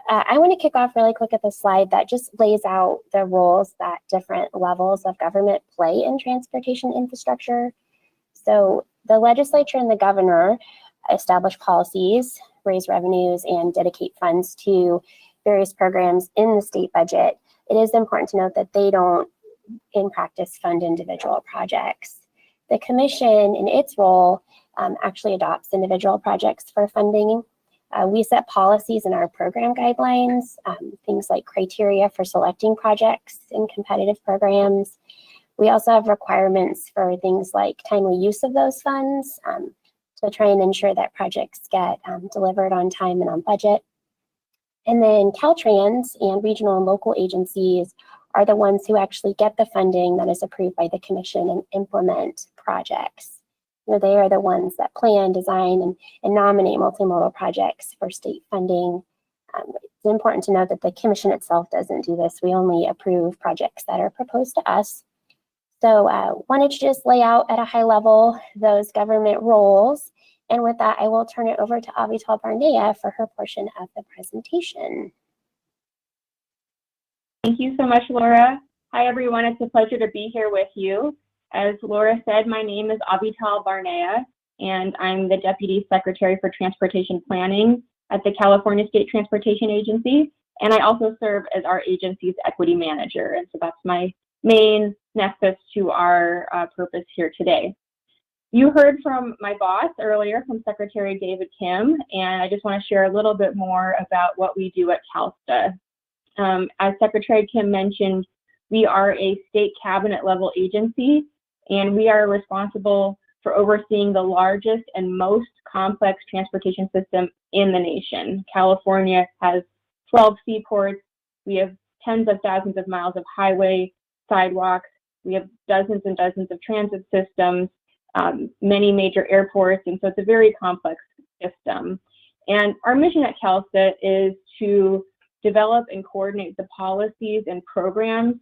I want to kick off really quick with a slide that just lays out the roles that different levels of government play in transportation infrastructure. So the legislature and the governor establish policies, raise revenues, and dedicate funds to various programs in the state budget. It is important to note that they don't, in practice, fund individual projects. The commission, in its role, actually adopts individual projects for funding. We set policies in our program guidelines, things like criteria for selecting projects in competitive programs. We also have requirements for things like timely use of those funds to try and ensure that projects get delivered on time and on budget. And then Caltrans and regional and local agencies are the ones who actually get the funding that is approved by the commission and implement projects. They are the ones that plan, design, and nominate multimodal projects for state funding. It's important to note that the commission itself doesn't do this. We only approve projects that are proposed to us. So wanted to just lay out at a high level those government roles. And with that, I will turn it over to Avital Barnea for her portion of the presentation. Thank you so much, Laura. Hi, everyone. It's a pleasure to be here with you. As Laura said, my name is Avital Barnea, and I'm the Deputy Secretary for Transportation Planning at the California State Transportation Agency, and I also serve as our agency's equity manager, and so that's my main nexus to our purpose here today. You heard from my boss earlier, from Secretary David Kim, and I just want to share a little bit more about what we do at Calsta. As Secretary Kim mentioned, we are a state cabinet level agency, and we are responsible for overseeing the largest and most complex transportation system in the nation. California has 12 seaports. We have tens of thousands of miles of highway, sidewalks. We have dozens and dozens of transit systems, many major airports, and so it's a very complex system. And our mission at Calsta is to develop and coordinate the policies and programs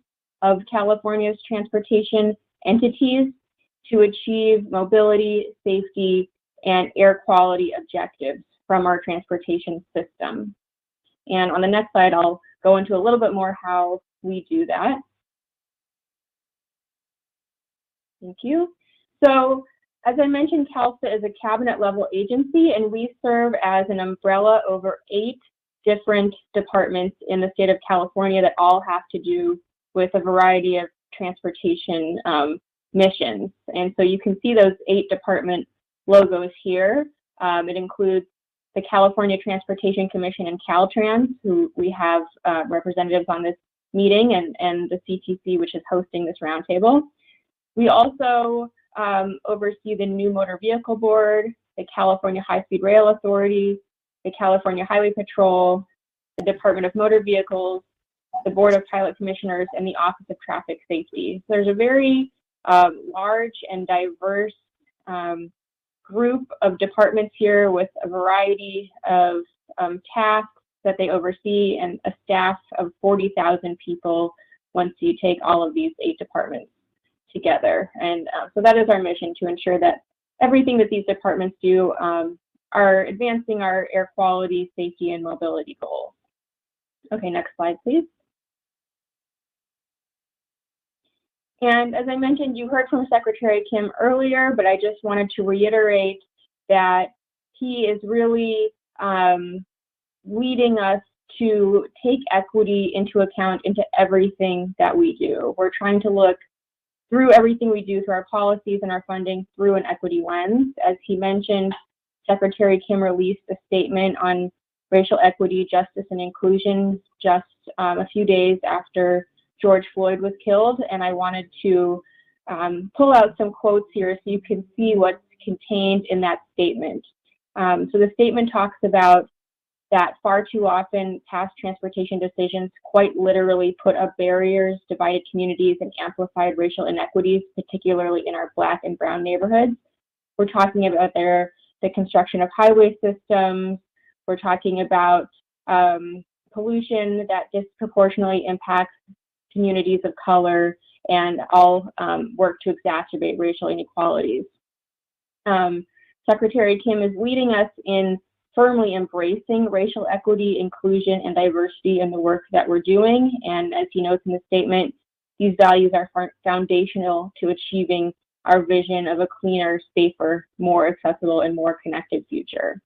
of California's transportation entities to achieve mobility, safety, and air quality objectives from our transportation system. And on the next slide, I'll go into a little bit more how we do that. Thank you. So, as I mentioned, Calsta is a cabinet level agency, and we serve as an umbrella over 8 different departments in the state of California that all have to do with a variety of transportation missions. And so you can see those 8 department logos here. It includes the California Transportation Commission and Caltrans, who we have representatives on this meeting, and the CTC, which is hosting this roundtable. We also oversee the New Motor Vehicle Board, the California High-Speed Rail Authority, the California Highway Patrol, the Department of Motor Vehicles, the Board of Pilot Commissioners, and the Office of Traffic Safety. So there's a very large and diverse group of departments here with a variety of tasks that they oversee, and a staff of 40,000 people once you take all of these 8 departments together. And so that is our mission, to ensure that everything that these departments do are advancing our air quality, safety, and mobility goals. Okay, next slide, please. And as I mentioned, you heard from Secretary Kim earlier, but I just wanted to reiterate that he is really leading us to take equity into account into everything that we do. We're trying to look through everything we do, through our policies and our funding, through an equity lens. As he mentioned, Secretary Kim released a statement on racial equity, justice, and inclusion just a few days after George Floyd was killed, and I wanted to pull out some quotes here so you can see what's contained in that statement. So the statement talks about that far too often past transportation decisions quite literally put up barriers, divided communities, and amplified racial inequities, particularly in our Black and Brown neighborhoods. We're talking about the construction of highway systems. We're talking about pollution that disproportionately impacts communities of color, and all work to exacerbate racial inequalities. Secretary Kim is leading us in firmly embracing racial equity, inclusion, and diversity in the work that we're doing. And as he notes in the statement, these values are foundational to achieving our vision of a cleaner, safer, more accessible, and more connected future.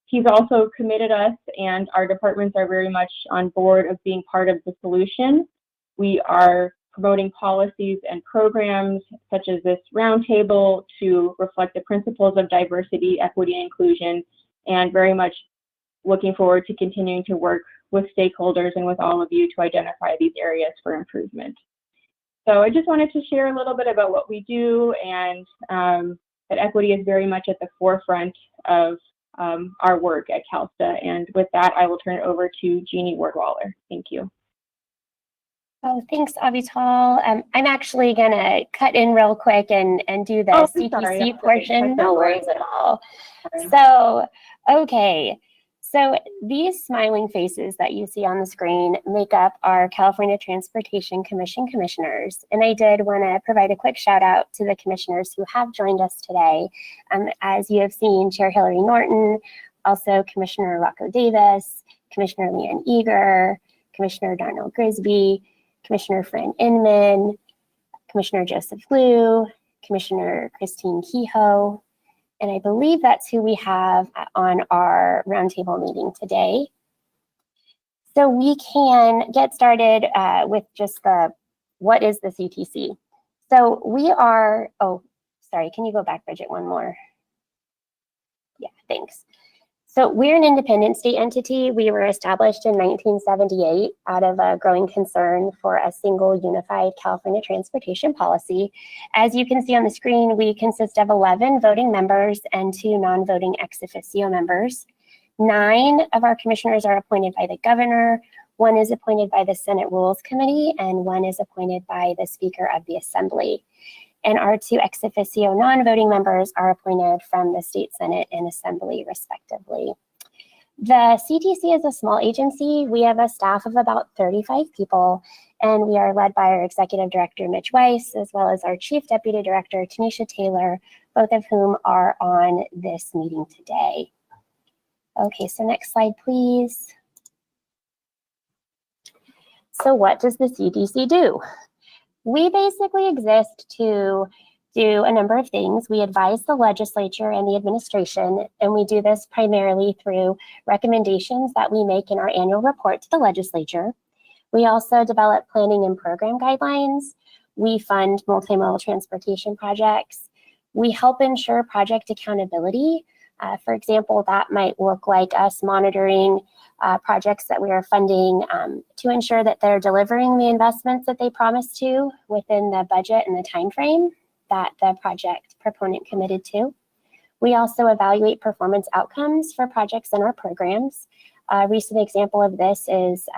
He's also committed us, and our departments are very much on board of being part of the solution. We are promoting policies and programs such as this roundtable to reflect the principles of diversity, equity, and inclusion, and very much looking forward to continuing to work with stakeholders and with all of you to identify these areas for improvement. So I just wanted to share a little bit about what we do, and that equity is very much at the forefront of our work at Calsta. And with that, I will turn it over to Jeannie Ward-Waller. Thank you. Oh, thanks, Avital. I'm actually going to cut in real quick and do the CTC portion. No worries at all. So, okay. So these smiling faces that you see on the screen make up our California Transportation Commission commissioners. And I did want to provide a quick shout out to the commissioners who have joined us today. As you have seen, Chair Hillary Norton, also Commissioner Rocco Davis, Commissioner Leanne Eager, Commissioner Darnell Grisby, Commissioner Fran Inman, Commissioner Joseph Liu, Commissioner Christine Kehoe, and I believe that's who we have on our roundtable meeting today. So we can get started with just what is the CTC? So we are, oh, sorry, can you go back, Bridget, one more? Yeah, thanks. So we're an independent state entity. We were established in 1978 out of a growing concern for a single unified California transportation policy. As you can see on the screen, we consist of 11 voting members and 2 non-voting ex officio members. 9 of our commissioners are appointed by the governor, 1 is appointed by the Senate Rules Committee, and 1 is appointed by the Speaker of the Assembly. And our 2 ex officio non-voting members are appointed from the State Senate and Assembly, respectively. The CTC is a small agency. We have a staff of about 35 people, and we are led by our Executive Director, Mitch Weiss, as well as our Chief Deputy Director, Tanisha Taylor, both of whom are on this meeting today. Okay, so next slide, please. So what does the CTC do? We basically exist to do a number of things. We advise the legislature and the administration, and we do this primarily through recommendations that we make in our annual report to the legislature. We also develop planning and program guidelines. We fund multimodal transportation projects. We help ensure project accountability. For example, that might look like us monitoring projects that we are funding to ensure that they're delivering the investments that they promised to within the budget and the time frame that the project proponent committed to. We also evaluate performance outcomes for projects in our programs. A recent example of this is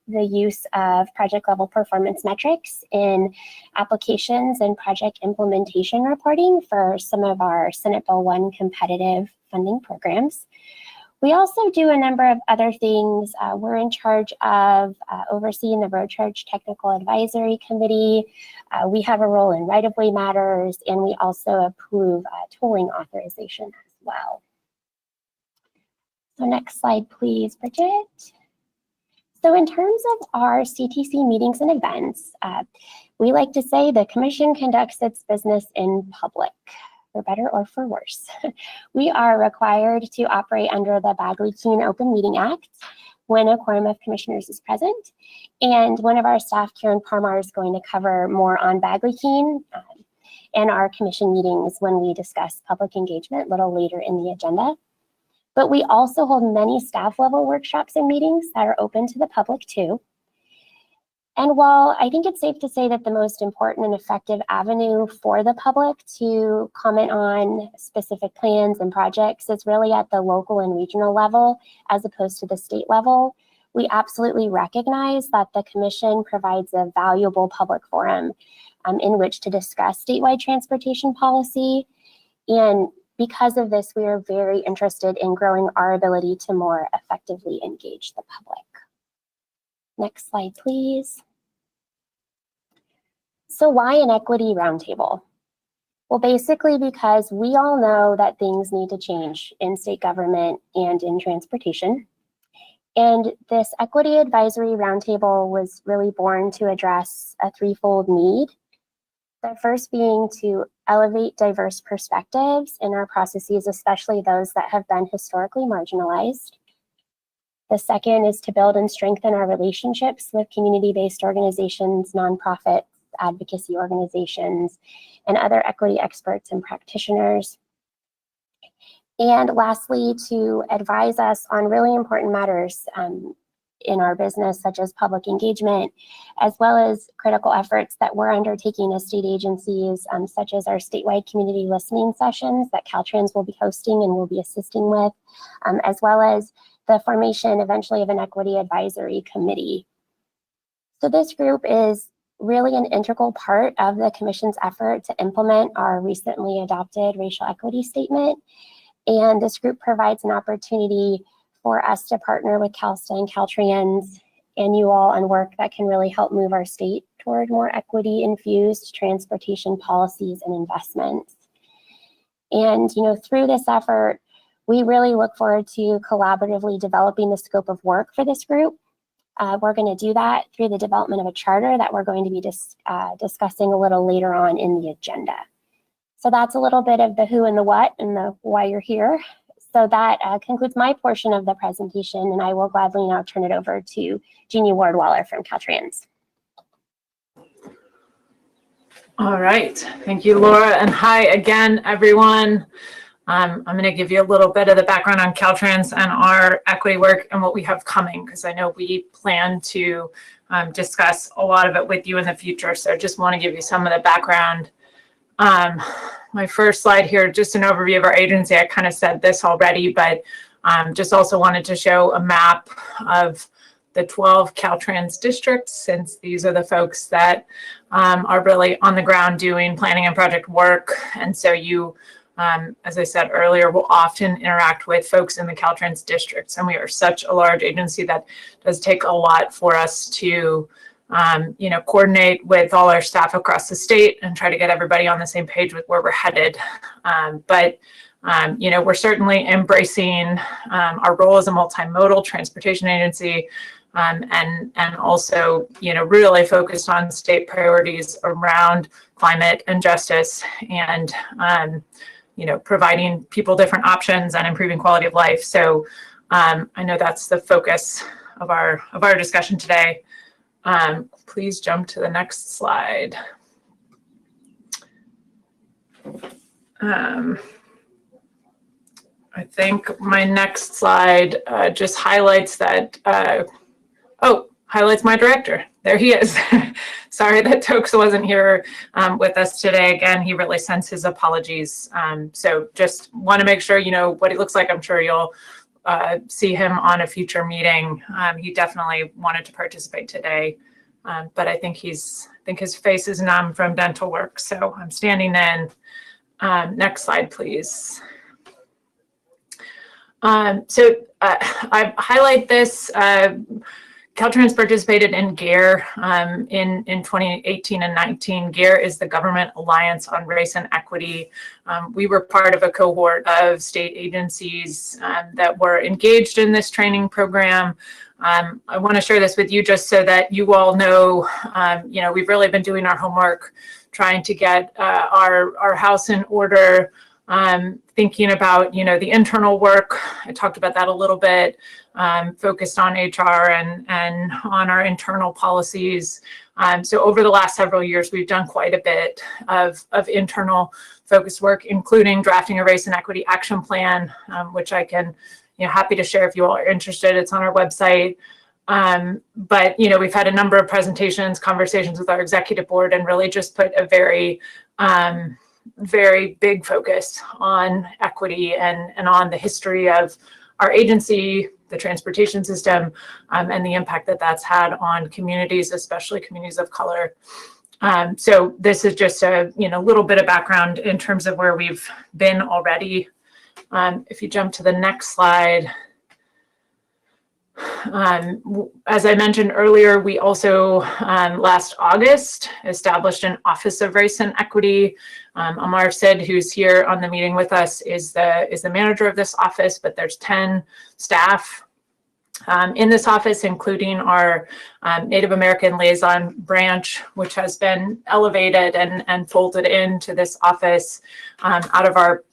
the use of project level performance metrics in applications and project implementation reporting for some of our Senate Bill 1 competitive funding programs. We also do a number of other things. We're in charge of overseeing the Road Charge Technical Advisory Committee. We have a role in right-of-way matters, and we also approve tolling authorization as well. So next slide, please, Bridget. So in terms of our CTC meetings and events, we like to say the commission conducts its business in public, for better or for worse. We are required to operate under the Bagley-Keene Open Meeting Act when a quorum of commissioners is present. And one of our staff, Karen Parmar, is going to cover more on Bagley-Keene and our commission meetings when we discuss public engagement a little later in the agenda. But we also hold many staff level workshops and meetings that are open to the public too. And while I think it's safe to say that the most important and effective avenue for the public to comment on specific plans and projects is really at the local and regional level as opposed to the state level, we absolutely recognize that the commission provides a valuable public forum in which to discuss statewide transportation policy. And because of this, we are very interested in growing our ability to more effectively engage the public. Next slide, please. So why an equity roundtable? Well, basically because we all know that things need to change in state government and in transportation. And this equity advisory roundtable was really born to address a threefold need. The first being to elevate diverse perspectives in our processes, especially those that have been historically marginalized. The second is to build and strengthen our relationships with community-based organizations, nonprofits, advocacy organizations, and other equity experts and practitioners. And lastly, to advise us on really important matters in our business, such as public engagement, as well as critical efforts that we're undertaking as state agencies, such as our statewide community listening sessions that Caltrans will be hosting and will be assisting with, as well as the formation eventually of an equity advisory committee. So this group is really an integral part of the commission's effort to implement our recently adopted racial equity statement. And this group provides an opportunity for us to partner with Calsta and Caltrans and you all on work that can really help move our state toward more equity-infused transportation policies and investments. And through this effort, we really look forward to collaboratively developing the scope of work for this group. We're going to do that through the development of a charter that we're going to be discussing a little later on in the agenda. So that's a little bit of the who and the what and the why you're here. So that concludes my portion of the presentation, and I will gladly now turn it over to Jeannie Ward-Waller from Caltrans. All right, thank you, Laura, and hi again, everyone. I'm going to give you a little bit of the background on Caltrans and our equity work and what we have coming, because I know we plan to discuss a lot of it with you in the future. So I just want to give you some of the background. My first slide here, just an overview of our agency. I kind of said this already, but just also wanted to show a map of the 12 Caltrans districts, since these are the folks that are really on the ground doing planning and project work. And so you, as I said earlier, will often interact with folks in the Caltrans districts. And we are such a large agency that does take a lot for us to coordinate with all our staff across the state and try to get everybody on the same page with where we're headed. But we're certainly embracing our role as a multimodal transportation agency, and also, really focused on state priorities around climate and justice and, providing people different options and improving quality of life. So I know that's the focus of our discussion today. Please jump to the next slide. I think my next slide just highlights that, highlights my director. There he is. Sorry that Tokes wasn't here with us today. Again, he really sends his apologies. So just want to make sure you know what he looks like. I'm sure you'll see him on a future meeting. He definitely wanted to participate today, but I think his face is numb from dental work. So I'm standing in. Next slide, please. I highlight this. Caltrans participated in GARE in 2018 and 19. GARE is the Government Alliance on Race and Equity. We were part of a cohort of state agencies that were engaged in this training program. I want to share this with you just so that you all know, we've really been doing our homework, trying to get our house in order, thinking about, the internal work. I talked about that a little bit, focused on HR and on our internal policies. So over the last several years, we've done quite a bit of internal focused work, including drafting a race and equity action plan, which I can, happy to share if you all are interested. It's on our website. But, we've had a number of presentations, conversations with our executive board, and really just put a very big focus on equity and on the history of our agency, the transportation system, and the impact that that's had on communities, especially communities of color. So this is just a little bit of background in terms of where we've been already. If you jump to the next slide. As I mentioned earlier, we also last August established an Office of Race and Equity. Amar Sid, who's here on the meeting with us, is the manager of this office, but there's 10 staff in this office, including our Native American liaison branch, which has been elevated and folded into this office out of our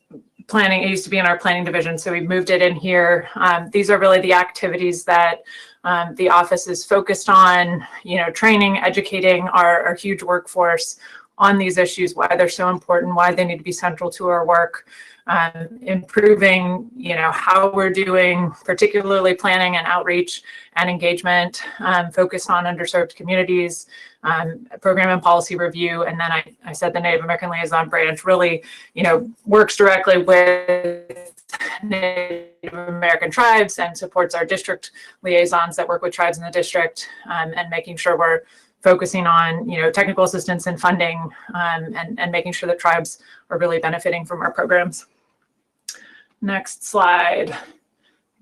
planning. It used to be in our planning division, so we've moved it in here. These are really the activities that the office is focused on, training, educating our huge workforce on these issues, why they're so important, why they need to be central to our work, improving, how we're doing, particularly planning and outreach and engagement, focus on underserved communities, program and policy review. And then I said the Native American Liaison Branch really, works directly with Native American tribes and supports our district liaisons that work with tribes in the district, and making sure we're focusing on, technical assistance and funding, and making sure that tribes are really benefiting from our programs. Next slide.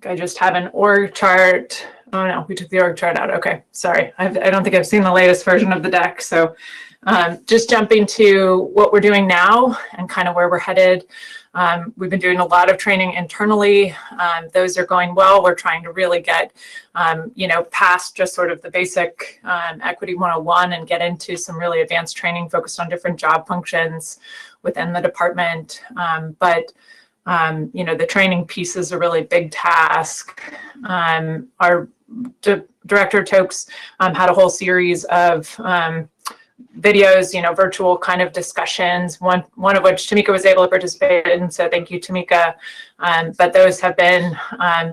I just have an org chart. Oh no, we took the org chart out. Okay, sorry. I don't think I've seen the latest version of the deck. So just jumping to what we're doing now and kind of where we're headed. We've been doing a lot of training internally. Those are going well. We're trying to really get, past just sort of the basic Equity 101 and get into some really advanced training focused on different job functions within the department. But the training piece is a really big task. Our director Tokes had a whole series of videos, virtual kind of discussions, one of which Tamika was able to participate in. So thank you, Tamika. But those have been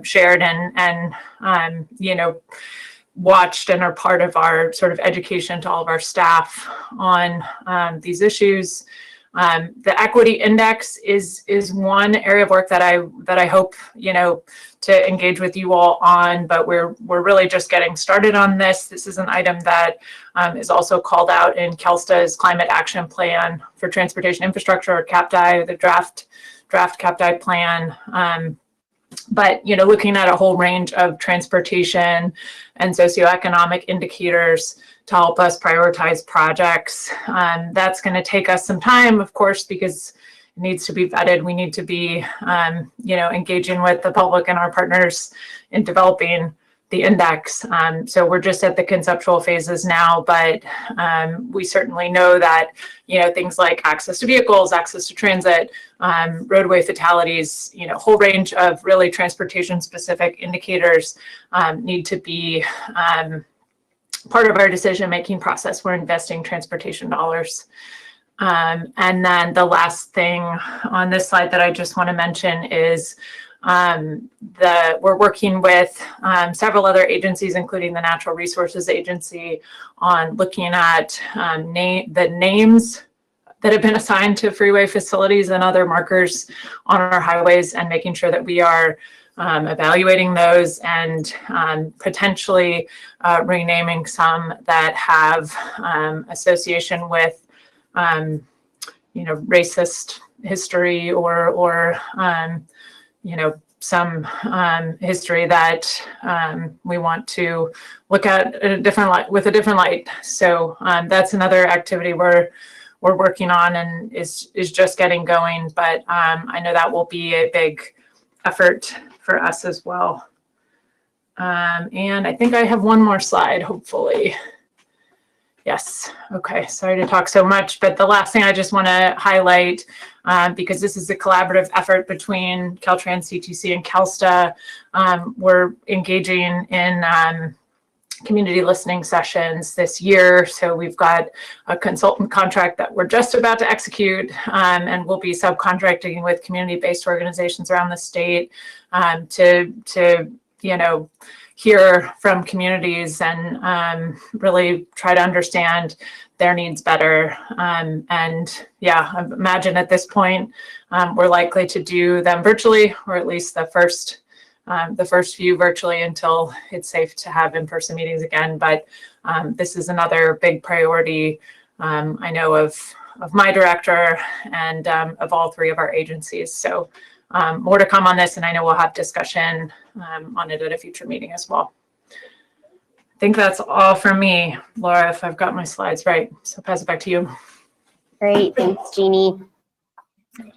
shared and watched and are part of our sort of education to all of our staff on these issues. The equity index is one area of work that I hope, to engage with you all on, but we're really just getting started on this. This is an item that is also called out in Calsta's Climate Action Plan for Transportation Infrastructure, or CAPDI, the draft CAPDI plan. But, looking at a whole range of transportation and socioeconomic indicators to help us prioritize projects. That's going to take us some time, of course, because it needs to be vetted. We need to be, engaging with the public and our partners in developing the index. So we're just at the conceptual phases now, but we certainly know that, things like access to vehicles, access to transit, roadway fatalities, a whole range of really transportation specific indicators need to be part of our decision-making process. We're investing transportation dollars. And then the last thing on this slide that I just want to mention is We're working with several other agencies, including the Natural Resources Agency, on looking at the names that have been assigned to freeway facilities and other markers on our highways, and making sure that we are evaluating those and potentially renaming some that have association with, racist history or some history that we want to look at a different light, with a different light. So that's another activity we're working on and is just getting going, but I know that will be a big effort for us as well. And I think I have one more slide, hopefully. Yes. Okay. Sorry to talk so much, but the last thing I just want to highlight, because this is a collaborative effort between Caltrans, CTC, and Calsta, we're engaging in community listening sessions this year. So we've got a consultant contract that we're just about to execute, and we'll be subcontracting with community-based organizations around the state to hear from communities and really try to understand their needs better. And yeah, I imagine at this point, we're likely to do them virtually, or at least the first few virtually until it's safe to have in-person meetings again. But this is another big priority, I know, of my director and of all three of our agencies. So more to come on this, and I know we'll have discussion on it at a future meeting as well. I think that's all from me, Laura, if I've got my slides right. So pass it back to you. Great, thanks, Jeannie.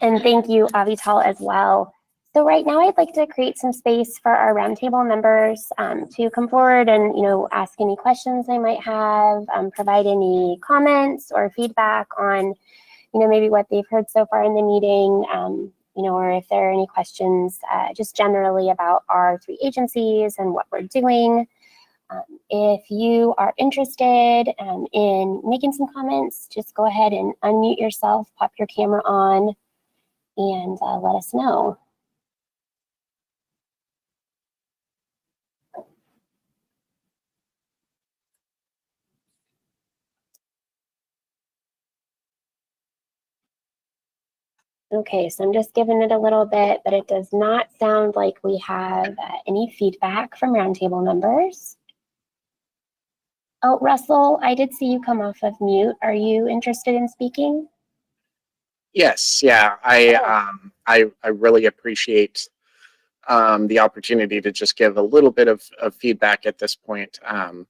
And thank you, Avital, as well. So right now I'd like to create some space for our roundtable members to come forward and, ask any questions they might have, provide any comments or feedback on, maybe what they've heard so far in the meeting, or if there are any questions just generally about our three agencies and what we're doing. If you are interested in making some comments, just go ahead and unmute yourself, pop your camera on, and let us know. Okay, so I'm just giving it a little bit, but it does not sound like we have any feedback from roundtable members. Oh, Russell, I did see you come off of mute. Are you interested in speaking? Yes, yeah, I really appreciate the opportunity to just give a little bit of feedback at this point. And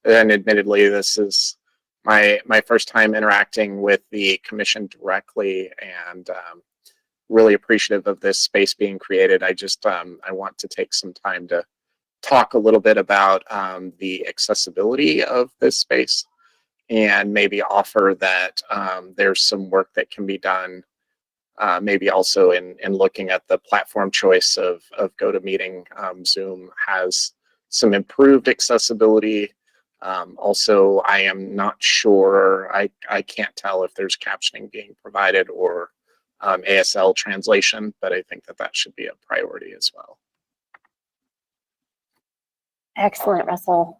admittedly, this is my first time interacting with the commission directly, and really appreciative of this space being created. I just I want to take some time to talk a little bit about the accessibility of this space, and maybe offer that there's some work that can be done, maybe also in looking at the platform choice of GoToMeeting. Zoom has some improved accessibility. Also, I am not sure, I can't tell if there's captioning being provided or ASL translation, but I think that should be a priority as well. Excellent, Russell.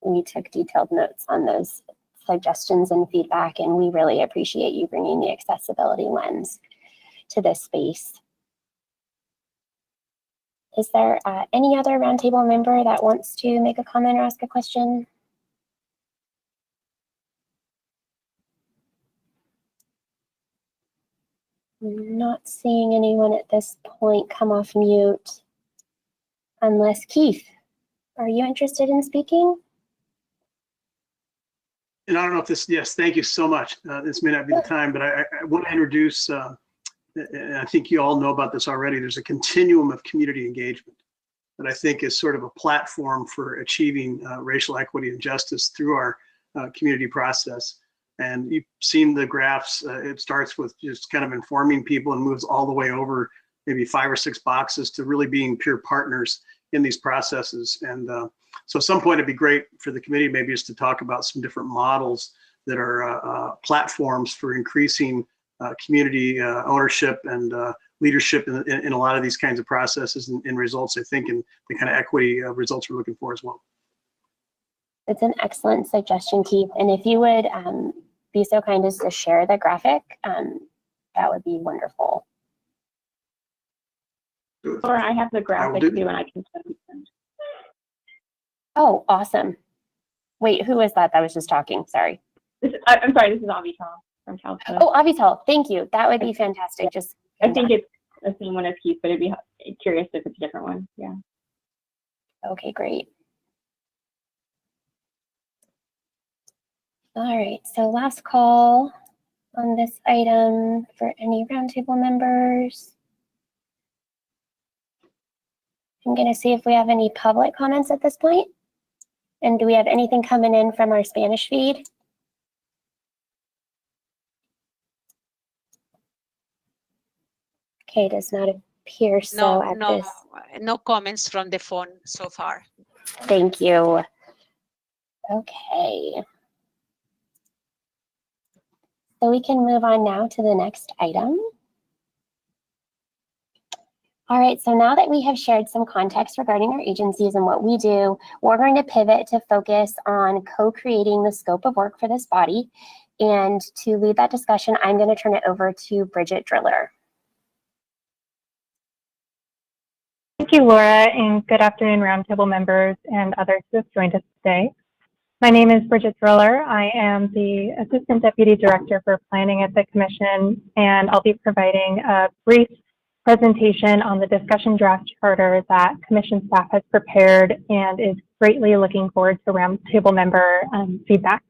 We took detailed notes on those suggestions and feedback, and we really appreciate you bringing the accessibility lens to this space. Is there any other roundtable member that wants to make a comment or ask a question? I'm not seeing anyone at this point come off mute, unless Keith, are you interested in speaking? And I don't know if this, yes, thank you so much. This may not be the time, but I want to introduce, and I think you all know about this already, there's a continuum of community engagement that I think is sort of a platform for achieving racial equity and justice through our community process. And you've seen the graphs. It starts with just kind of informing people and moves all the way over maybe 5 or 6 boxes to really being peer partners in these processes. And so at some point it'd be great for the committee maybe just to talk about some different models that are platforms for increasing community ownership and leadership in a lot of these kinds of processes and results, I think, and the kind of equity results we're looking for as well. It's an excellent suggestion, Keith. And if you would be so kind as to share the graphic, that would be wonderful. Or I have the graphic too, and I can send them. Oh, awesome. Wait, who is that was just talking? Sorry. I'm sorry, this is Avital from Calsta. Oh, Avital, thank you. That would be fantastic. Just I think it's the same one as Keith, but I'd be curious if it's a different one. Yeah. Okay, great. All right, so last call on this item for any roundtable members. I'm going to see if we have any public comments at this point. And do we have anything coming in from our Spanish feed? Okay, does not appear so at this. No comments from the phone so far. Thank you. Okay. So we can move on now to the next item. All right, so now that we have shared some context regarding our agencies and what we do, we're going to pivot to focus on co-creating the scope of work for this body. And to lead that discussion, I'm going to turn it over to Bridget Driller. Thank you, Laura, and good afternoon, Roundtable members and others who have joined us today. My name is Bridget Driller. I am the Assistant Deputy Director for Planning at the Commission, and I'll be providing a brief presentation on the discussion draft charter that Commission staff has prepared and is greatly looking forward to Roundtable member feedback.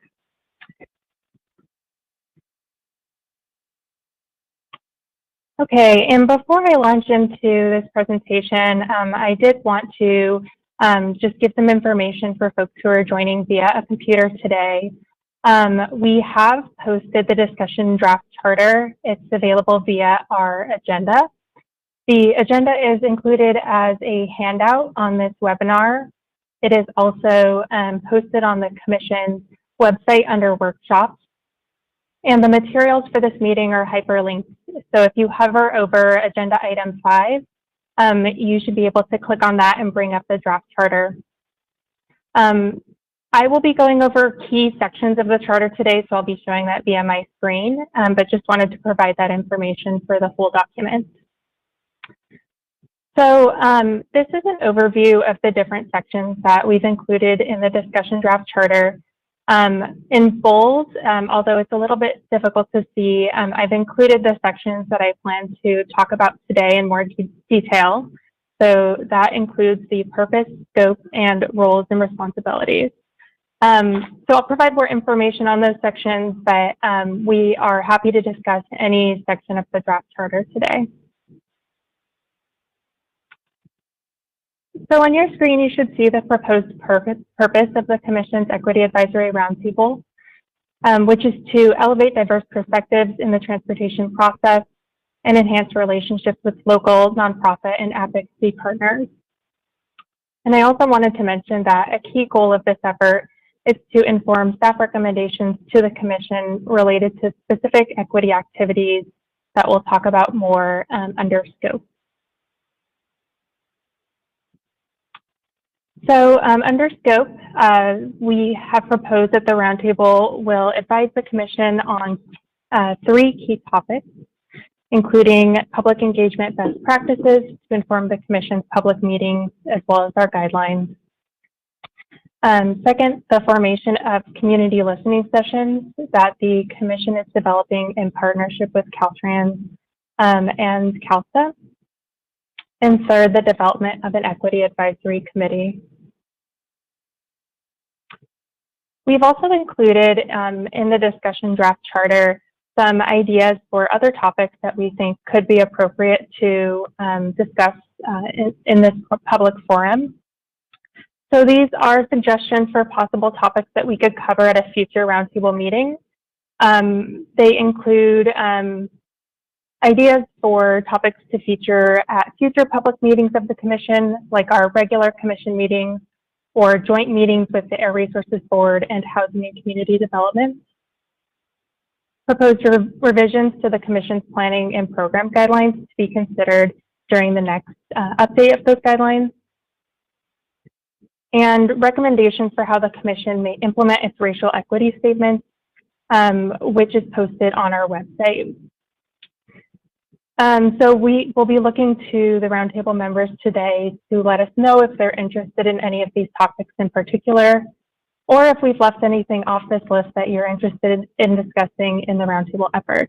Okay, and before I launch into this presentation, I did want to just give some information for folks who are joining via a computer today. We have posted the discussion draft charter. It's available via our agenda. The agenda is included as a handout on this webinar. It is also posted on the Commission's website under workshops. And the materials for this meeting are hyperlinked. So if you hover over agenda item 5, you should be able to click on that and bring up the draft charter. I will be going over key sections of the charter today, so I'll be showing that via my screen, but just wanted to provide that information for the full document. So this is an overview of the different sections that we've included in the discussion draft charter. In bold, although it's a little bit difficult to see, I've included the sections that I plan to talk about today in more detail. So that includes the purpose, scope, and roles and responsibilities. So I'll provide more information on those sections, but we are happy to discuss any section of the draft charter today. So on your screen, you should see the proposed purpose of the Commission's Equity Advisory Roundtable, which is to elevate diverse perspectives in the transportation process and enhance relationships with local, nonprofit, and advocacy partners. And I also wanted to mention that a key goal of this effort is to inform staff recommendations to the Commission related to specific equity activities that we'll talk about more under scope. So under scope, we have proposed that the Roundtable will advise the Commission on 3 key topics, including public engagement best practices to inform the Commission's public meetings as well as our guidelines. Second, the formation of community listening sessions that the Commission is developing in partnership with Caltrans and Calsta. And third, the development of an equity advisory committee. We've also included in the discussion draft charter some ideas for other topics that we think could be appropriate to discuss in this public forum. So these are suggestions for possible topics that we could cover at a future Roundtable meeting. They include ideas for topics to feature at future public meetings of the Commission, like our regular Commission meetings, or joint meetings with the Air Resources Board and Housing and Community Development. proposed revisions to the Commission's planning and program guidelines to be considered during the next update of those guidelines, and recommendations for how the Commission may implement its racial equity statement, which is posted on our website. So we will be looking to the Roundtable members today to let us know if they're interested in any of these topics in particular, or if we've left anything off this list that you're interested in discussing in the Roundtable effort.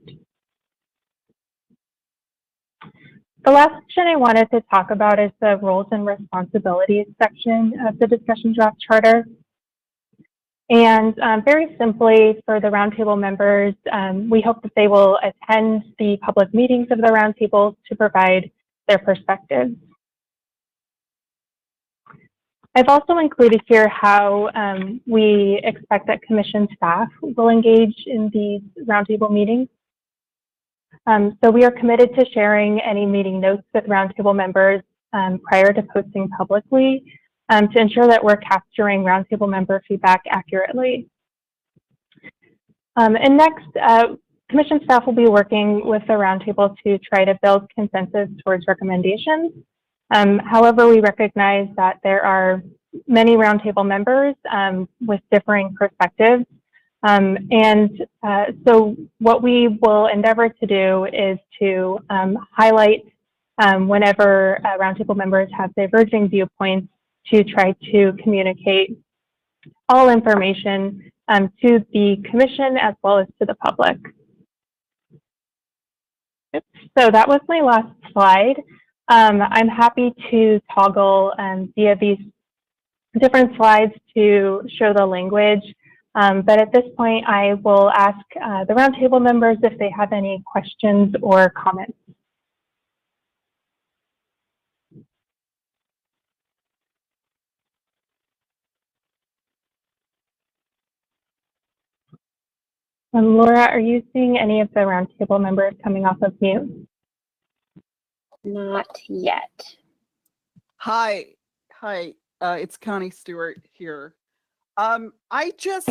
The last section I wanted to talk about is the roles and responsibilities section of the discussion draft charter. And very simply, for the Roundtable members, we hope that they will attend the public meetings of the Roundtable to provide their perspectives. I've also included here how we expect that Commission staff will engage in these Roundtable meetings. So we are committed to sharing any meeting notes with Roundtable members prior to posting publicly to ensure that we're capturing Roundtable member feedback accurately. And next, Commission staff will be working with the Roundtable to try to build consensus towards recommendations. However, we recognize that there are many Roundtable members with differing perspectives. So what we will endeavor to do is to highlight whenever Roundtable members have diverging viewpoints to try to communicate all information to the Commission as well as to the public. So that was my last slide. I'm happy to toggle via these different slides to show the language. But at this point, I will ask the Roundtable members if they have any questions or comments. Laura, are you seeing any of the Roundtable members coming off of mute? Not yet. Hi, it's Connie Stewart here. Thank you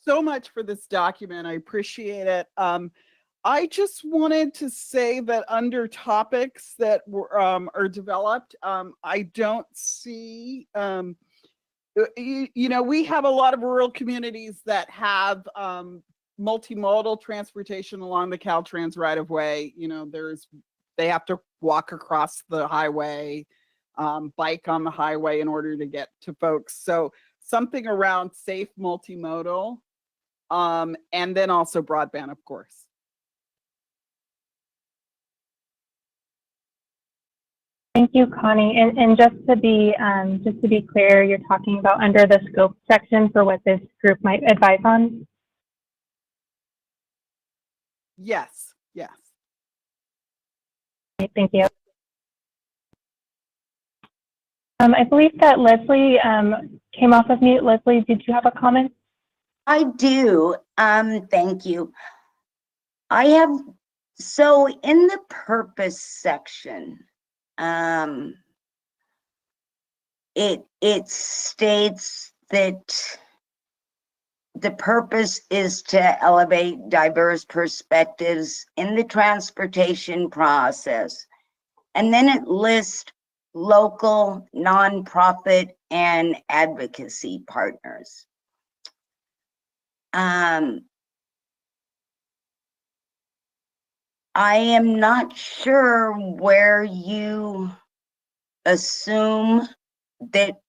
so much for this document. I appreciate it. I just wanted to say that under topics that are developed, I don't see, we have a lot of rural communities that have multimodal transportation along the Caltrans right of way. They have to walk across the highway, bike on the highway in order to get to folks. So something around safe multimodal, and then also broadband, of course. Thank you, Connie. And just to be clear, you're talking about under the scope section for what this group might advise on? Yes, yes. Okay, thank you. I believe that Leslie came off of mute. Leslie, did you have a comment? I do. Thank you. So in the purpose section, it states that the purpose is to elevate diverse perspectives in the transportation process. And then it lists local, nonprofit, and advocacy partners. I am not sure where you assume that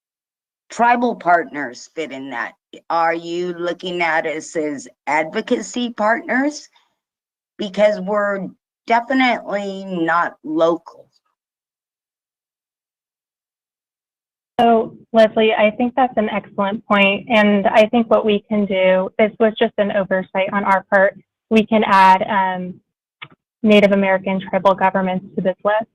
tribal partners fit in that. Are you looking at us as advocacy partners? Because we're definitely not local. So, Leslie, I think that's an excellent point. And I think what we can do, this was just an oversight on our part, we can add Native American tribal governments to this list.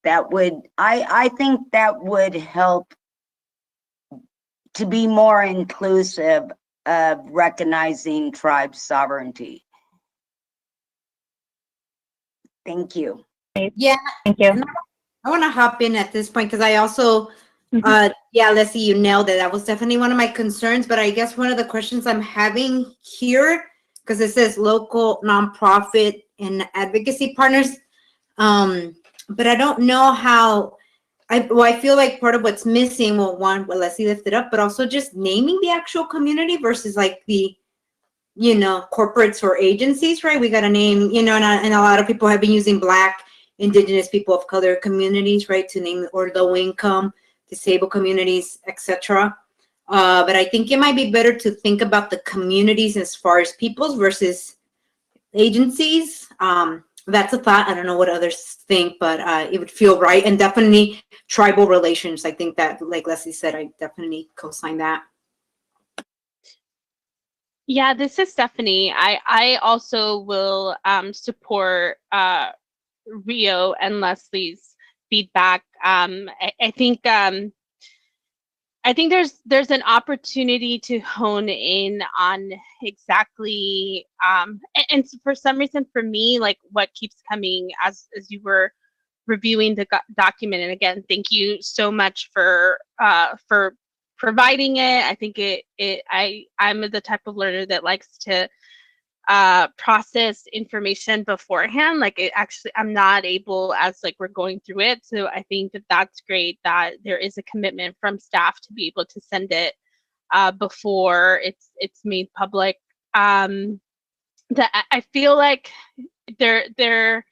That would, I think that would help to be more inclusive of recognizing tribe sovereignty. Thank you. Yeah. Thank you. I want to hop in at this point because I also Yeah, Leslie, you nailed it. That was definitely one of my concerns, but I guess one of the questions I'm having here, because it says local nonprofit and advocacy partners, but I don't know how, I feel like part of what's missing, well, one, what Leslie lifted up, but also just naming the actual community versus like the, you know, corporates or agencies, right? We got to name, you know, and a lot of people have been using Black, Indigenous, people of color communities, right, to name, or low income, disabled communities, etc. But I think it might be better to think about the communities as far as peoples versus agencies. That's a thought. I don't know what others think, but it would feel right. And definitely tribal relations. I think that, like Leslie said, I definitely co-sign that. Yeah, this is Stephanie. I also will support Rio and Leslie's feedback. I think there's an opportunity to hone in on exactly and for some reason for me, like what keeps coming as you were reviewing the document, and again, thank you so much for providing it. I think I'm the type of learner that likes to process information beforehand. Like it actually, I'm not able as like we're going through it. So I think that that's great that there is a commitment from staff to be able to send it before it's made public. That I feel like there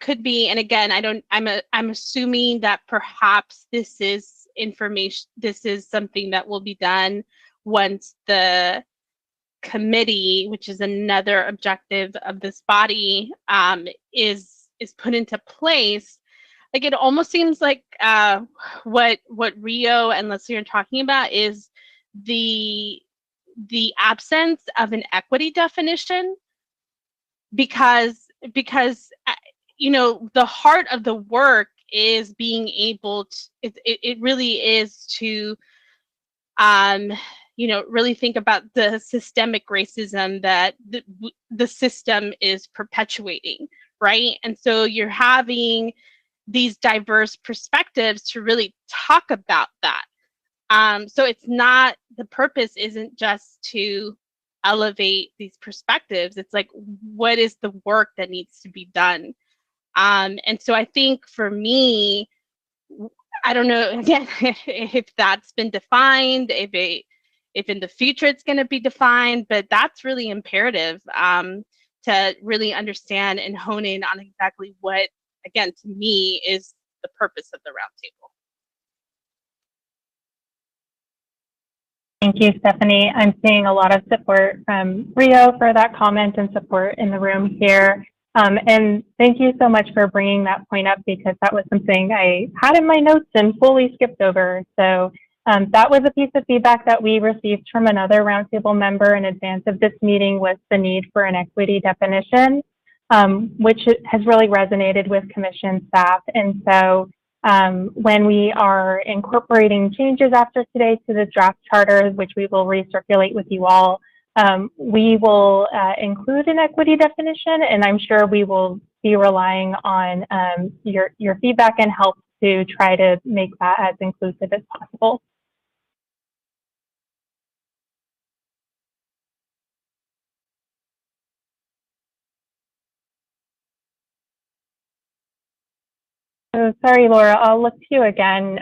could be, and again, I'm assuming that perhaps this is information, this is something that will be done once the committee, which is another objective of this body, is put into place. Like it almost seems like what Rio and Leslie are talking about is the absence of an equity definition, because you know, the heart of the work is being able to, it really is to you know, really think about the systemic racism that the system is perpetuating, right? And so you're having these diverse perspectives to really talk about that. So it's not, the purpose isn't just to elevate these perspectives. It's like, what is the work that needs to be done? And so I think for me, I don't know, again, if that's been defined, if in the future it's going to be defined, but that's really imperative to really understand and hone in on exactly what, again, to me, is the purpose of the roundtable. Thank you, Stephanie. I'm seeing a lot of support from Rio for that comment and support in the room here. And thank you so much for bringing that point up, because that was something I had in my notes and fully skipped over. So that was a piece of feedback that we received from another roundtable member in advance of this meeting, was the need for an equity definition, which has really resonated with commission staff. And so when we are incorporating changes after today to the draft charter, which we will recirculate with you all, we will include an equity definition, and I'm sure we will be relying on your feedback and help to try to make that as inclusive as possible. So sorry, Laura, I'll look to you again.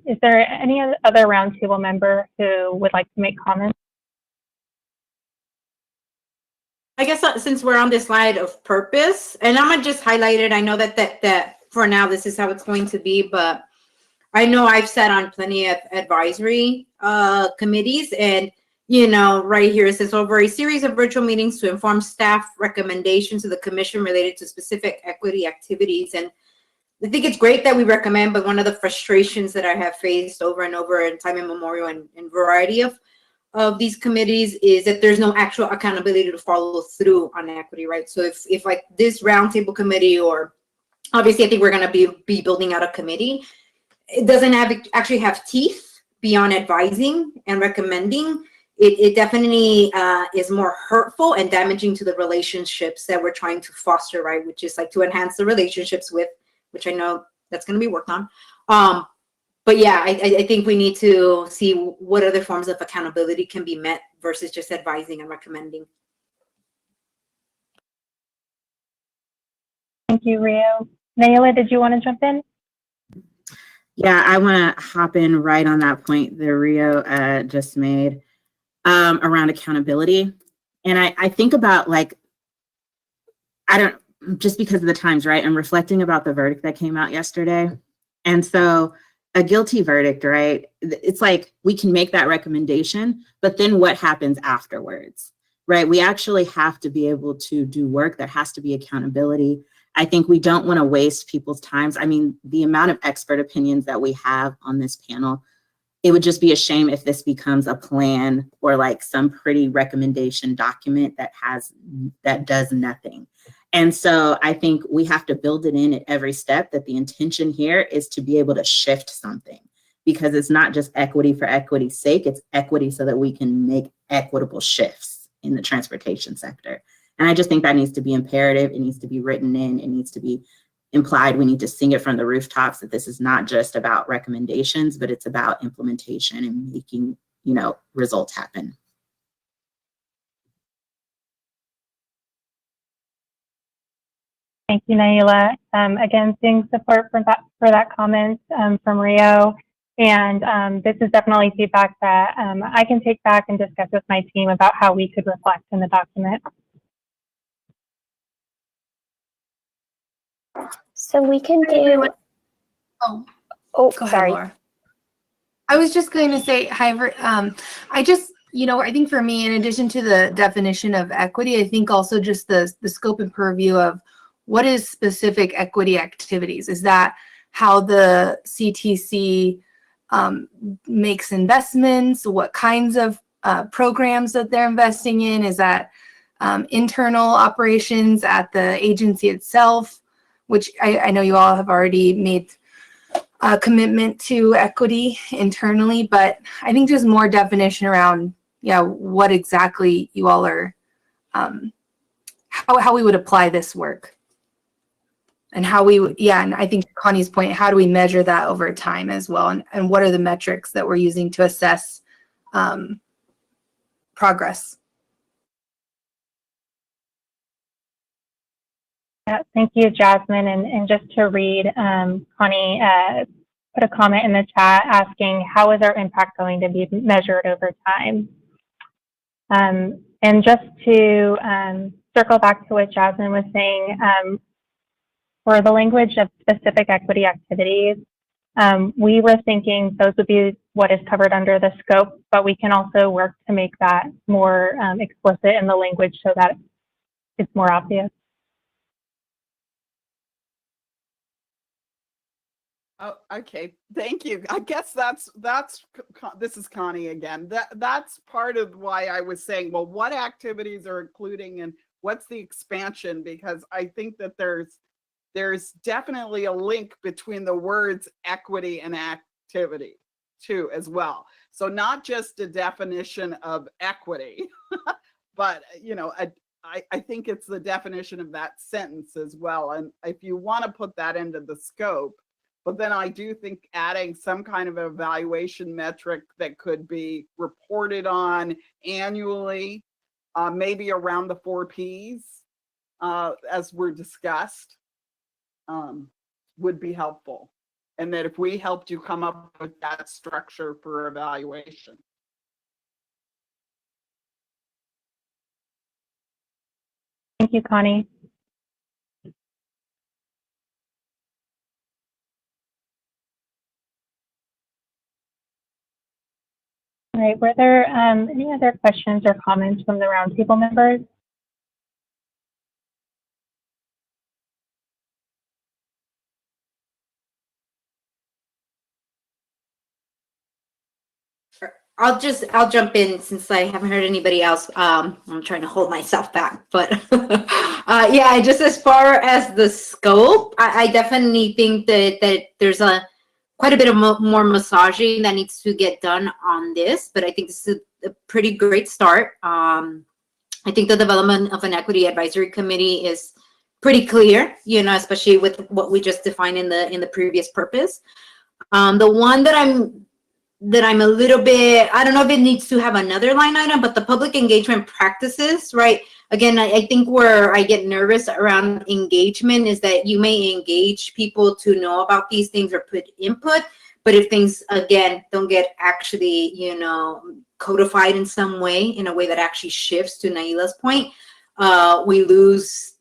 Is there any other roundtable member who would like to make comments? I guess since we're on this slide of purpose, and I'm gonna just highlight it. I know that for now this is how it's going to be, but I know I've sat on plenty of advisory committees, and you know, right here it says over a series of virtual meetings to inform staff recommendations to the commission related to specific equity activities. And I think it's great that we recommend, but one of the frustrations that I have faced over and over in time immemorial and variety of these committees is that there's no actual accountability to follow through on equity, right? So if like this roundtable committee, or obviously I think we're going to be building out a committee, it doesn't actually have teeth beyond advising and recommending. It definitely is more hurtful and damaging to the relationships that we're trying to foster, right? Which is like to enhance the relationships with, which I know that's going to be worked on. but yeah, I think we need to see what other forms of accountability can be met versus just advising and recommending. Thank you, Rio. Nayla, did you want to jump in? Yeah, I want to hop in right on that point that Rio just made around accountability. And I think about, like, just because of the times, right? I'm reflecting about the verdict that came out yesterday. And so a guilty verdict, right? It's like we can make that recommendation, but then what happens afterwards, right? We actually have to be able to do work. That has to be accountability. I think we don't want to waste people's times. I mean, the amount of expert opinions that we have on this panel, it would just be a shame if this becomes a plan or like some pretty recommendation document that does nothing. And so I think we have to build it in at every step, that the intention here is to be able to shift something, because it's not just equity for equity's sake, it's equity so that we can make equitable shifts in the transportation sector. And I just think that needs to be imperative. It needs to be written in. It needs to be implied. We need to sing it from the rooftops that this is not just about recommendations, but it's about implementation and making, results happen. Thank you, Naila. Again, seeing support for that comment from Rio. And this is definitely feedback that I can take back and discuss with my team about how we could reflect in the document. So we can do. Oh, go ahead, sorry. Laura. I was just going to say, however, I just, I think for me, in addition to the definition of equity, I think also just the scope and purview of what is specific equity activities. Is that how the CTC makes investments? What kinds of programs that they're investing in? Is that internal operations at the agency itself, which I know you all have already made a commitment to equity internally, but I think just more definition around, what exactly you all are, how we would apply this work. And how we would, and I think Connie's point, how do we measure that over time as well? And what are the metrics that we're using to assess progress? Yeah, thank you, Jasmine. And just to read, Connie put a comment in the chat asking, how is our impact going to be measured over time? And just to circle back to what Jasmine was saying, for the language of specific equity activities, we were thinking those would be what is covered under the scope, but we can also work to make that more explicit in the language so that it's more obvious. Oh, okay. Thank you. I guess this is Connie again. That's part of why I was saying, well, what activities are including and what's the expansion? Because I think that there's definitely a link between the words equity and activity too, as well. So not just a definition of equity, but I think it's the definition of that sentence as well. And if you want to put that into the scope, but then I do think adding some kind of evaluation metric that could be reported on annually, maybe around the 4 Ps, as were discussed, would be helpful. And that if we helped you come up with that structure for evaluation. Thank you, Connie. All right, were there any other questions or comments from the roundtable members? I'll jump in since I haven't heard anybody else. I'm trying to hold myself back, but yeah, just as far as the scope, I definitely think that there's quite a bit of more massaging that needs to get done on this, but I think this is a pretty great start. I think the development of an equity advisory committee is pretty clear, especially with what we just defined in the previous purpose. The one that I'm a little bit, I don't know if it needs to have another line item, but the public engagement practices, right? Again, I think where I get nervous around engagement is that you may engage people to know about these things or put input, but if things, again, don't get actually, codified in some way, in a way that actually shifts to Naila's point, we lose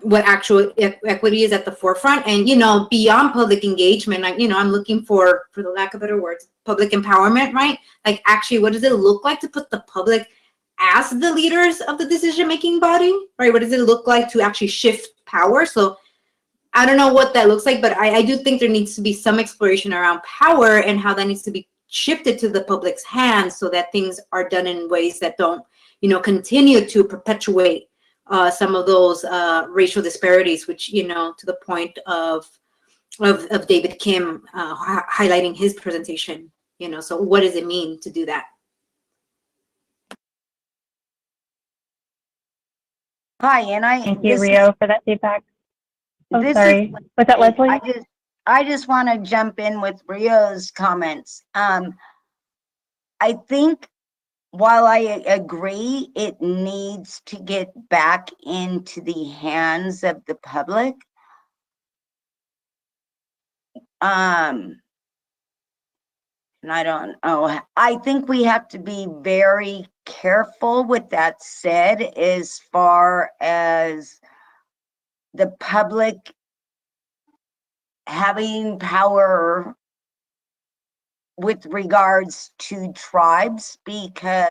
what actual equity is at the forefront. And beyond public engagement, I'm looking for the lack of better words, public empowerment, right? Like, actually, what does it look like to put the public as the leaders of the decision-making body, right? What does it look like to actually shift power? So I don't know what that looks like, but I do think there needs to be some exploration around power and how that needs to be shifted to the public's hands so that things are done in ways that don't, continue to perpetuate some of those racial disparities, which, to the point of David Kim highlighting his presentation, so what does it mean to do that? Hi, and Thank you, Rio, for that feedback. Oh, sorry. Was that Leslie? I just want to jump in with Rio's comments. I think while I agree it needs to get back into the hands of the public, and I don't know, I think we have to be very careful with that said, as far as the public having power with regards to tribes, because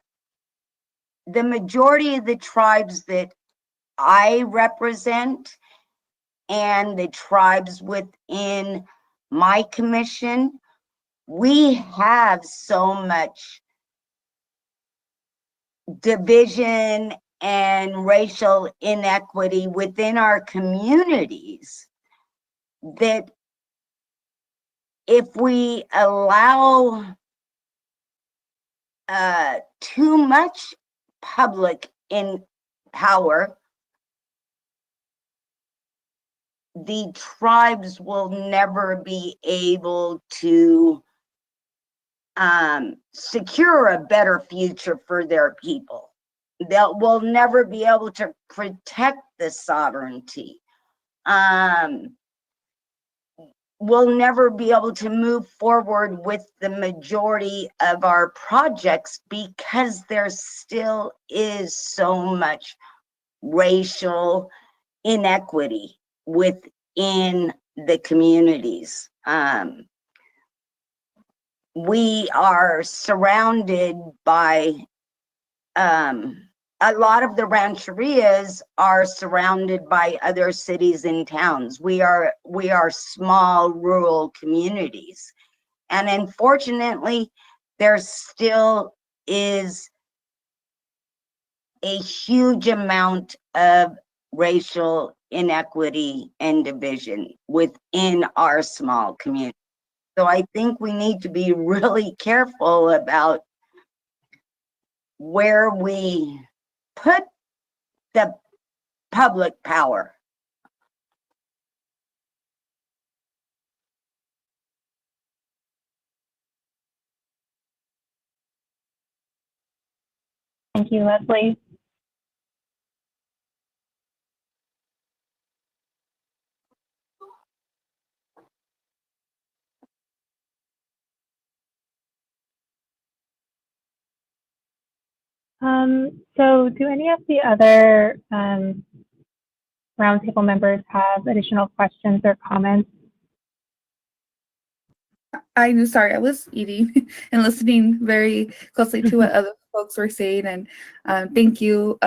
the majority of the tribes that I represent and the tribes within my commission, we have so much division and racial inequity within our communities that if we allow too much public in power, the tribes will never be able to secure a better future for their people. Will never be able to protect the sovereignty. We'll never be able to move forward with the majority of our projects because there still is so much racial inequity within the communities. We are surrounded by a lot of the rancherias are surrounded by other cities and towns. We are small rural communities. And unfortunately, there still is a huge amount of racial inequity and division within our small community. So I think we need to be really careful about where we put the public power. Thank you, Leslie. So do any of the other roundtable members have additional questions or comments? I'm sorry, I was eating and listening very closely to what other folks were saying, and thank you,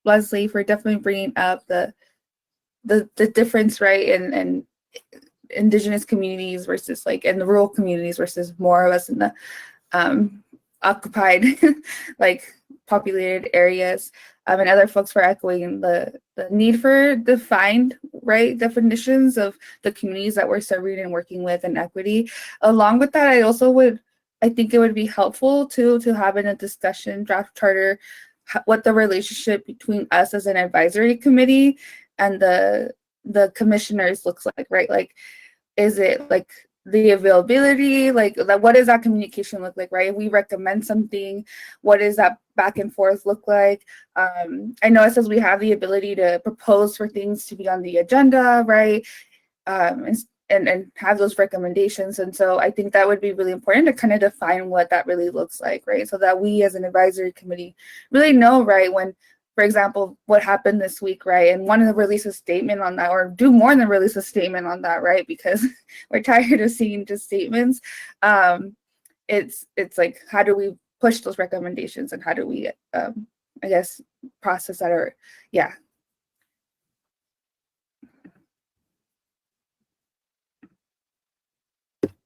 Leslie, for definitely bringing up the difference, right, and indigenous communities versus and the rural communities versus more of us in the occupied populated areas, and other folks were echoing the need for defined definitions of the communities that we're serving and working with in equity. Along with that, I think it would be helpful to have in a discussion draft charter what the relationship between us as an advisory committee and the commissioners looks like, right? Is it the availability, like what does that communication look like, right? If we recommend something, what does that back and forth look like? I know it says we have the ability to propose for things to be on the agenda, right? And have those recommendations. And so I think that would be really important to kind of define what that really looks like, right? So that we as an advisory committee really know, right, when, for example, what happened this week, right? And want to release a statement on that, or do more than release a statement on that, right? Because we're tired of seeing just statements. It's like, how do we push those recommendations, and how do we, I guess, process that, or yeah.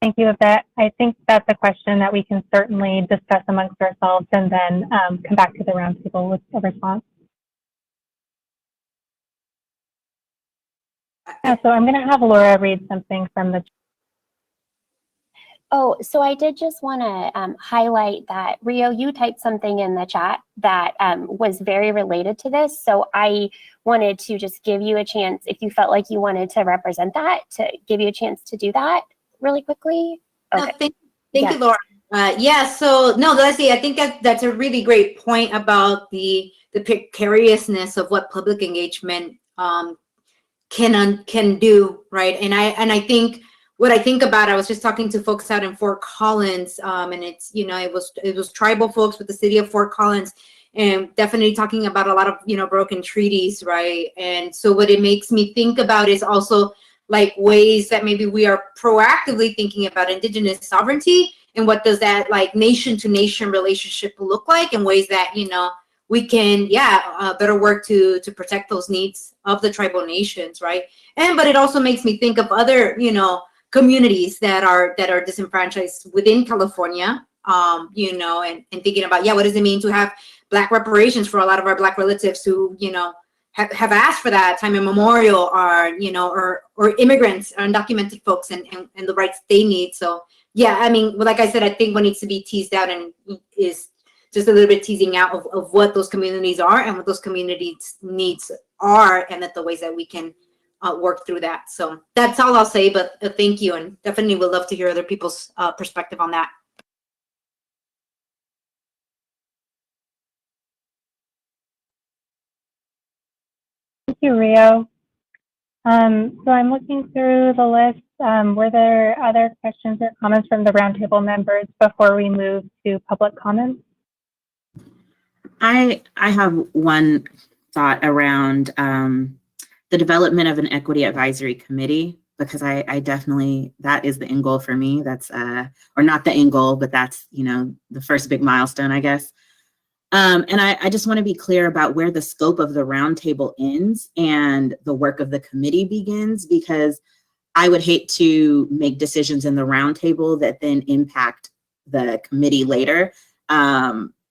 Thank you, Yvette. I think that's a question that we can certainly discuss amongst ourselves and then come back to the roundtable with a response. Yeah, so I'm going to have Laura read something from the. Oh, so I did just want to highlight that, Rio, you typed something in the chat that was very related to this. So I wanted to just give you a chance, if you felt like you wanted to represent that, to give you a chance to do that really quickly. Okay. No, thank you, Laura. Yeah, so no, Leslie, I think that's a really great point about the precariousness of what public engagement can do, right? And I think what I think about, I was just talking to folks out in Fort Collins, and it's, you know, it was tribal folks with the city of Fort Collins, and definitely talking about a lot of, you know, broken treaties, right? And so what it makes me think about is also like ways that maybe we are proactively thinking about Indigenous sovereignty, and what does that like nation to nation relationship look like, and ways that, you know, we can, better work to protect those needs of the tribal nations, right? But it also makes me think of other, you know, communities that are disenfranchised within California, you know, and thinking about, what does it mean to have Black reparations for a lot of our Black relatives who, you know, have asked for that time immemorial, or, you know, or immigrants, or undocumented folks, and the rights they need. So, yeah, I mean, like I said, I think what needs to be teased out and is just a little bit teasing out of what those communities are and what those communities' needs are, and that the ways that we can work through that. So that's all I'll say, but thank you, and definitely would love to hear other people's perspective on that. Thank you, Rio. So I'm looking through the list. Were there other questions or comments from the roundtable members before we move to public comments? I have one thought around the development of an equity advisory committee, because I definitely, that is the end goal for me. That's or not the end goal, but that's, you know, the first big milestone, I guess. And I just want to be clear about where the scope of the roundtable ends and the work of the committee begins, because I would hate to make decisions in the roundtable that then impact the committee later.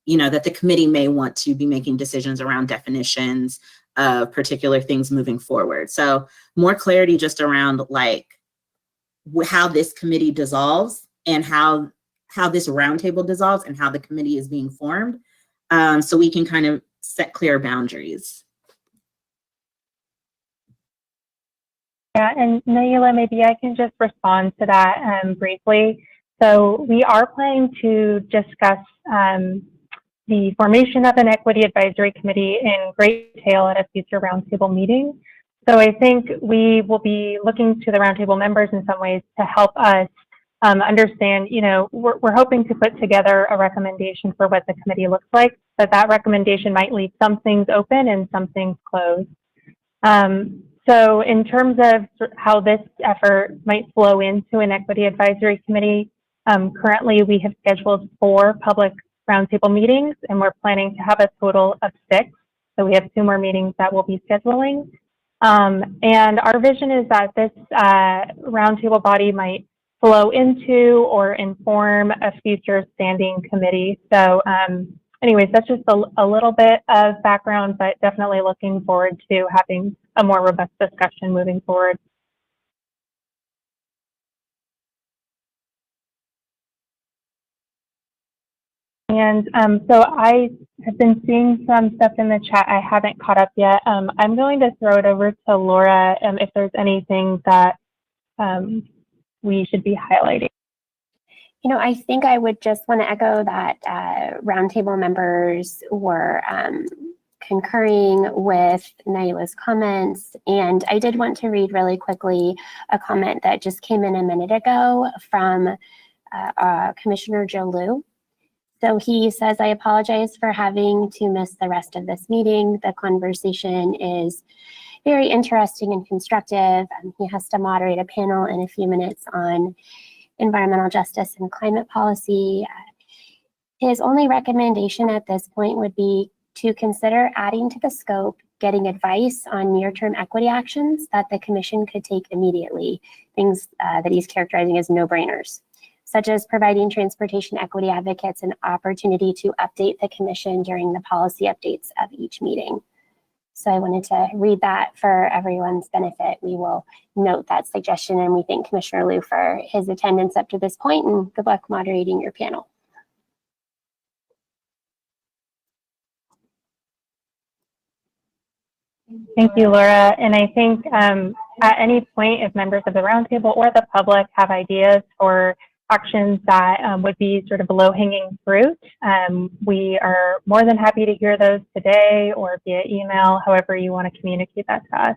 You know, that the committee may want to be making decisions around definitions of particular things moving forward. So more clarity just around like how this committee dissolves, and how this roundtable dissolves, and how the committee is being formed. So we can kind of set clear boundaries. Yeah, and Naila, maybe I can just respond to that briefly. So we are planning to discuss the formation of an equity advisory committee in great detail at a future roundtable meeting. So I think we will be looking to the roundtable members in some ways to help us understand, you know, we're hoping to put together a recommendation for what the committee looks like, but that recommendation might leave some things open and some things closed. So in terms of how this effort might flow into an equity advisory committee, currently we have scheduled 4 public roundtable meetings, and we're planning to have a total of 6. So we have 2 more meetings that we'll be scheduling. And our vision is that this roundtable body might flow into or inform a future standing committee. So anyways, that's just a little bit of background, but definitely looking forward to having a more robust discussion moving forward. And so I have been seeing some stuff in the chat I haven't caught up yet. I'm going to throw it over to Laura if there's anything that we should be highlighting? You know, I think I would just want to echo that roundtable members were concurring with Naila's comments. And I did want to read really quickly a comment that just came in a minute ago from Commissioner Joe Liu. So he says, I apologize for having to miss the rest of this meeting. The conversation is very interesting and constructive. He has to moderate a panel in a few minutes on environmental justice and climate policy. His only recommendation at this point would be to consider adding to the scope, getting advice on near-term equity actions that the commission could take immediately, things that he's characterizing as no-brainers, such as providing transportation equity advocates an opportunity to update the commission during the policy updates of each meeting. So I wanted to read that for everyone's benefit. We will note that suggestion, and we thank Commissioner Liu for his attendance up to this point, and good luck moderating your panel. Thank you, Laura. And I think at any point, if members of the roundtable or the public have ideas for actions that would be sort of low-hanging fruit, we are more than happy to hear those today or via email, however you want to communicate that to us.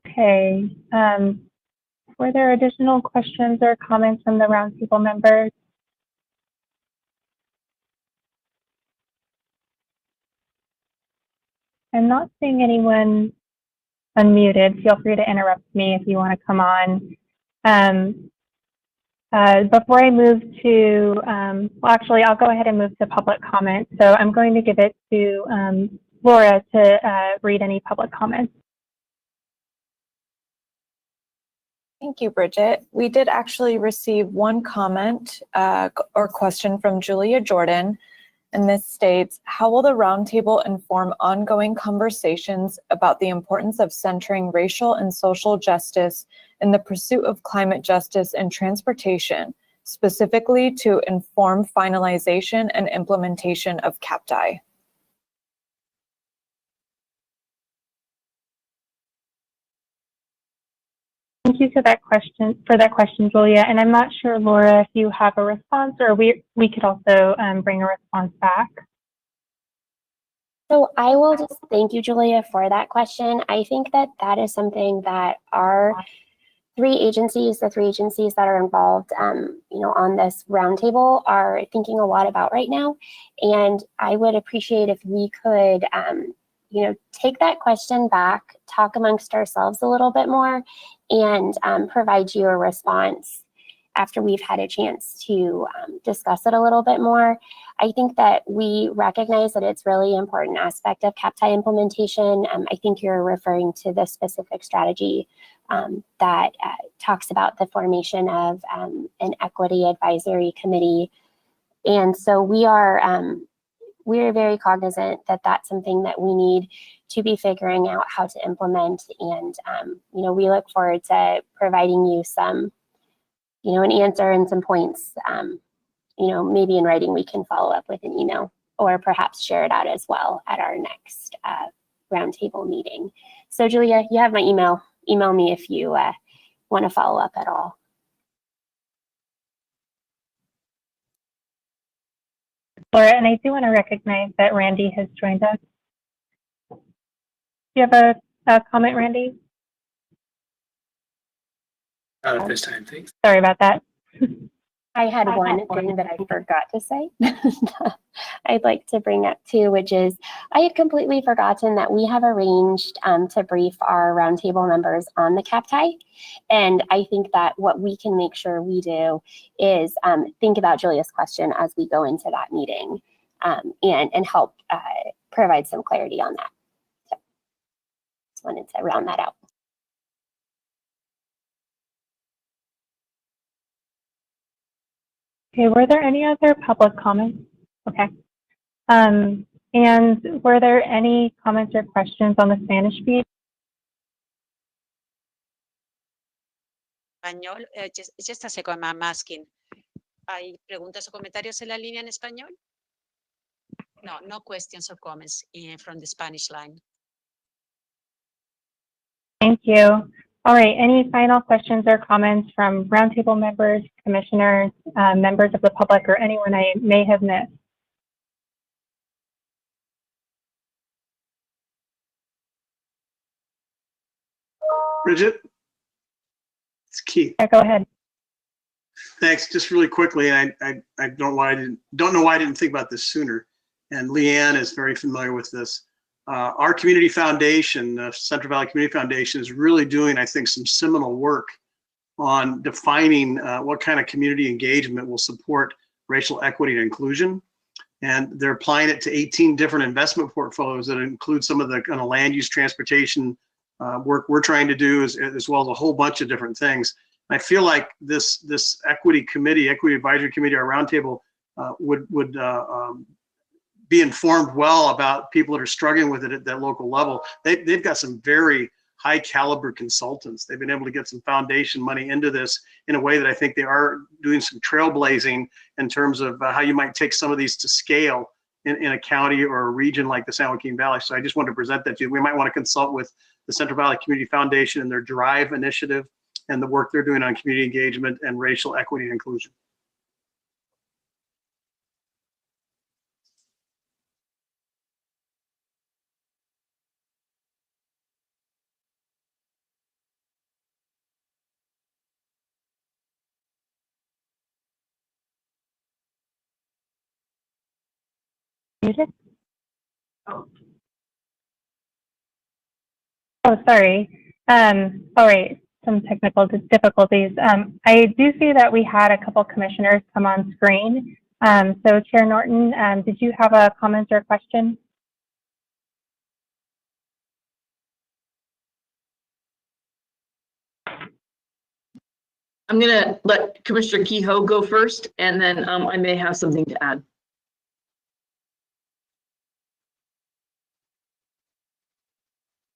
Okay. Were there additional questions or comments from the roundtable members? I'm not seeing anyone unmuted. Feel free to interrupt me if you want to come on. Before I move to, well, actually, I'll go ahead and move to public comment. So I'm going to give it to Laura to read any public comments. Thank you, Bridget. We did actually receive one comment or question from Julia Jordan, and this states, how will the roundtable inform ongoing conversations about the importance of centering racial and social justice in the pursuit of climate justice and transportation, specifically to inform finalization and implementation of CAPTI? Thank you for that question, Julia. And I'm not sure, Laura, if you have a response, or we could also bring a response back. So I will just thank you, Julia, for that question. I think that that is something that our the three agencies that are involved, on this roundtable are thinking a lot about right now. And I would appreciate if we could, take that question back, talk amongst ourselves a little bit more, and provide you a response after we've had a chance to discuss it a little bit more. I think that we recognize that it's really important aspect of CAPTI implementation. I think you're referring to the specific strategy that talks about the formation of an equity advisory committee. And so we're very cognizant that that's something that we need to be figuring out how to implement. And, we look forward to providing you some, an answer and some points, maybe in writing we can follow up with an email or perhaps share it out as well at our next roundtable meeting. So Julia, you have my email. Email me if you want to follow up at all. Laura, and I do want to recognize that Randy has joined us. Do you have a comment, Randy? This time, thanks. Sorry about that. I had one thing that I forgot to say. I'd like to bring up too, which is I had completely forgotten that we have arranged to brief our roundtable members on the CAPTI. And I think that what we can make sure we do is think about Julia's question as we go into that meeting and help provide some clarity on that. So just wanted to round that out. Okay, were there any other public comments? Okay. And were there any comments or questions on the Spanish feed? Español, just a second, I'm asking. ¿Hay preguntas o comentarios en la línea en español? No, no questions or comments from the Spanish line. Thank you. All right, any final questions or comments from roundtable members, commissioners, members of the public, or anyone I may have missed? Bridget? It's Keith. Yeah, go ahead. Thanks. Just really quickly, I don't know why I didn't think about this sooner. And Leanne is very familiar with this. Our community foundation, Central Valley Community Foundation, is really doing, I think, some seminal work on defining what kind of community engagement will support racial equity and inclusion. And they're applying it to 18 different investment portfolios that include some of the kind of land use transportation work we're trying to do, as well as a whole bunch of different things. I feel like this equity committee, equity advisory committee, our roundtable would be informed well about people that are struggling with it at that local level. They've got some very high caliber consultants. They've been able to get some foundation money into this in a way that I think they are doing some trailblazing in terms of how you might take some of these to scale in a county or a region like the San Joaquin Valley. So I just wanted to present that to you. We might want to consult with the Central Valley Community Foundation and their DRIVE initiative and the work they're doing on community engagement and racial equity and inclusion. Oh, sorry. All right, some technical difficulties. I do see that we had a couple commissioners come on screen. So Chair Norton, did you have a comment or question? I'm gonna let Commissioner Kehoe go first, and then I may have something to add.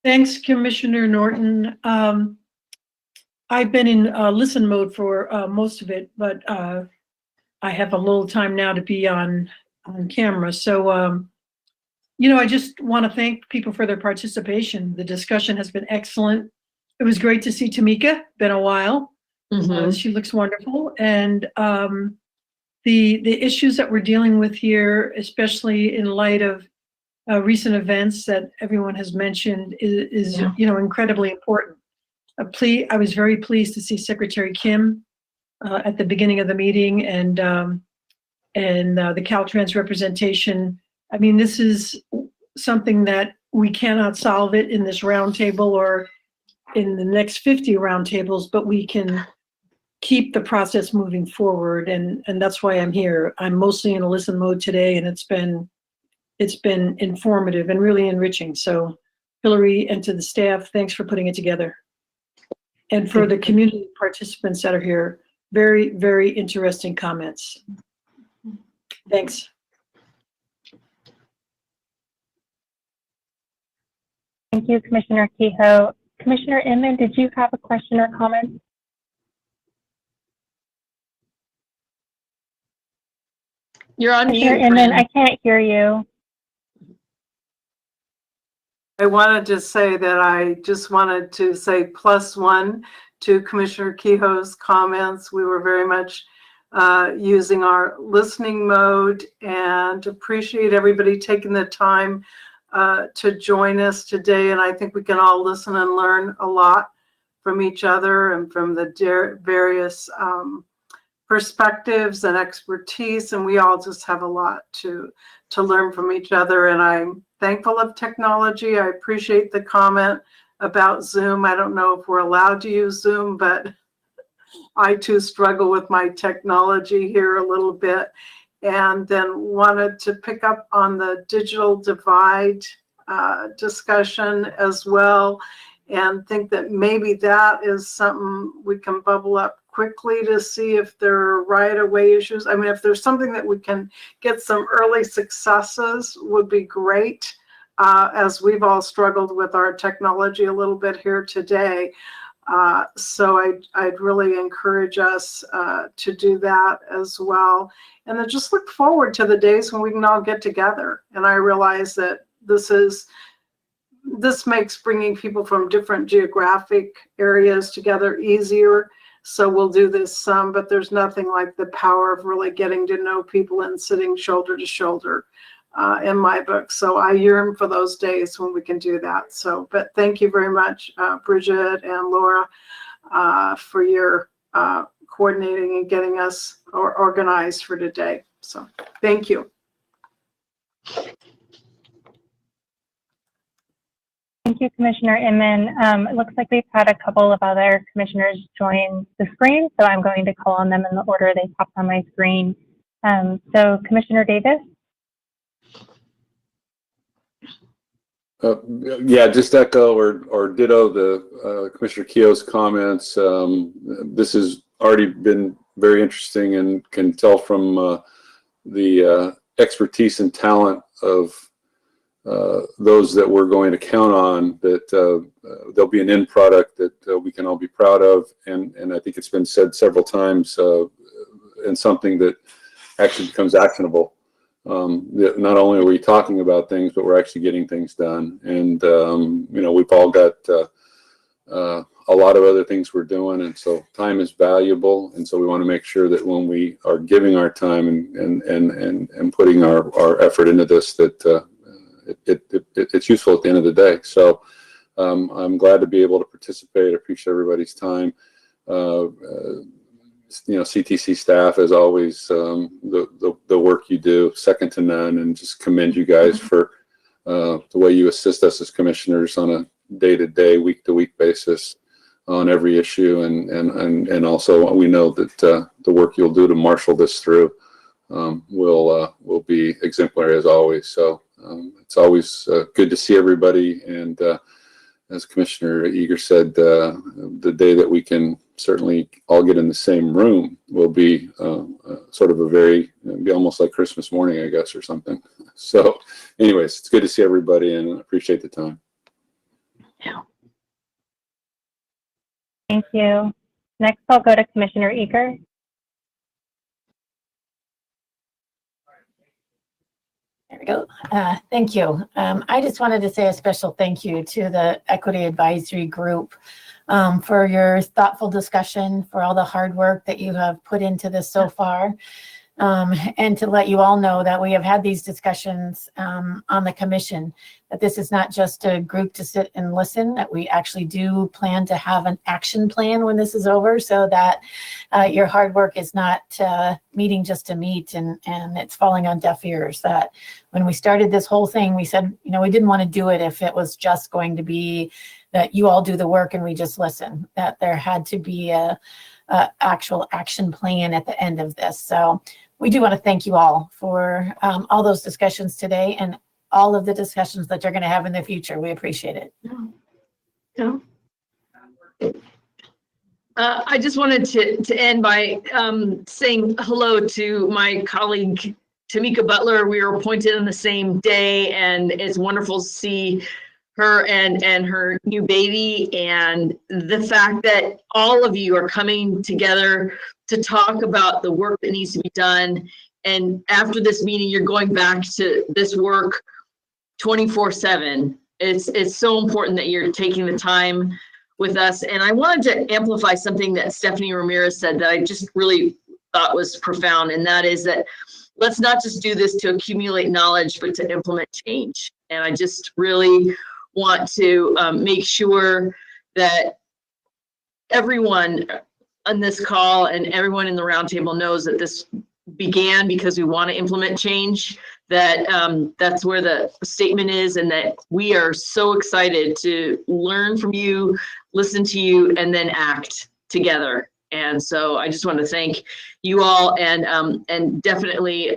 Thanks, Commissioner Norton. I've been in listen mode for most of it, but I have a little time now to be on camera. So, you know, I just want to thank people for their participation. The discussion has been excellent. It was great to see Tamika, been a while. She looks wonderful. And the issues that we're dealing with here, especially in light of recent events that everyone has mentioned, is you know, incredibly important. I was very pleased to see Secretary Kim at the beginning of the meeting, and the Caltrans representation. I mean, this is something that we cannot solve it in this roundtable or in the next 50 roundtables, but we can keep the process moving forward, and that's why I'm here. I'm mostly in a listen mode today, and it's been informative and really enriching. So Hillary and to the staff, thanks for putting it together. And for the community participants that are here, very, very interesting comments. Thanks. Thank you, Commissioner Kehoe. Commissioner Inman, did you have a question or comment? You're on mute. Commissioner Inman, I can't hear you. I wanted to say that I just wanted to say +1 to Commissioner Kehoe's comments. We were very much using our listening mode, and appreciate everybody taking the time to join us today. And I think we can all listen and learn a lot from each other and from the various perspectives and expertise, and we all just have a lot to learn from each other. And I'm thankful of technology. I appreciate the comment about Zoom. I don't know if we're allowed to use Zoom, but I too struggle with my technology here a little bit. And then wanted to pick up on the digital divide discussion as well, and think that maybe that is something we can bubble up quickly to see if there are right-of-way issues. I mean, if there's something that we can get some early successes would be great, as we've all struggled with our technology a little bit here today. So I'd really encourage us to do that as well. And then just look forward to the days when we can all get together. And I realize that this makes bringing people from different geographic areas together easier. So we'll do this some, but there's nothing like the power of really getting to know people and sitting shoulder to shoulder in my book. So I yearn for those days when we can do that. So, but thank you very much, Bridget and Laura, for your coordinating and getting us organized for today. So thank you. Thank you, Commissioner Inman. It looks like we've had a couple of other commissioners join the screen, so I'm going to call on them in the order they popped on my screen. So Commissioner Davis? Yeah, just echo or ditto the Commissioner Keogh's comments. This has already been very interesting, and can tell from the expertise and talent of those that we're going to count on, that there'll be an end product that we can all be proud of. And I think it's been said several times, and something that actually becomes actionable. Not only are we talking about things, but we're actually getting things done. And, you know, we've all got a lot of other things we're doing. And so time is valuable. And so we want to make sure that when we are giving our time and putting our effort into this, that it's useful at the end of the day. So I'm glad to be able to participate. I appreciate everybody's time. You know, CTC staff, as always, the work you do, second to none, and just commend you guys for the way you assist us as commissioners on a day-to-day, week-to-week basis on every issue, and also we know that the work you'll do to marshal this through will be exemplary as always. So it's always good to see everybody, and as Commissioner Eager said, the day that we can certainly all get in the same room will be sort of be almost like Christmas morning, I guess, or something. So anyways, it's good to see everybody, and I appreciate the time. Yeah. Thank you. Next, I'll go to Commissioner Eager. There we go. Thank you. I just wanted to say a special thank you to the Equity Advisory Group for your thoughtful discussion, for all the hard work that you have put into this so far, and to let you all know that we have had these discussions on the commission, that this is not just a group to sit and listen, that we actually do plan to have an action plan when this is over, so that your hard work is not meeting just to meet and it's falling on deaf ears. That when we started this whole thing, we said, you know, we didn't want to do it if it was just going to be that you all do the work and we just listen, that there had to be a actual action plan at the end of this. So we do want to thank you all for all those discussions today and all of the discussions that you're going to have in the future. We appreciate it. No. I just wanted to end by saying hello to my colleague, Tamika Butler. We were appointed on the same day, and it's wonderful to see her and her new baby, and the fact that all of you are coming together to talk about the work that needs to be done. And after this meeting, you're going back to this work 24/7. It's so important that you're taking the time with us. And I wanted to amplify something that Stephanie Ramirez said that I just really thought was profound. And that is that let's not just do this to accumulate knowledge, but to implement change. And I just really want to make sure that everyone on this call and everyone in the roundtable knows that this began because we want to implement change, that that's where the statement is, and that we are so excited to learn from you, listen to you, and then act together. And so I just want to thank you all, and definitely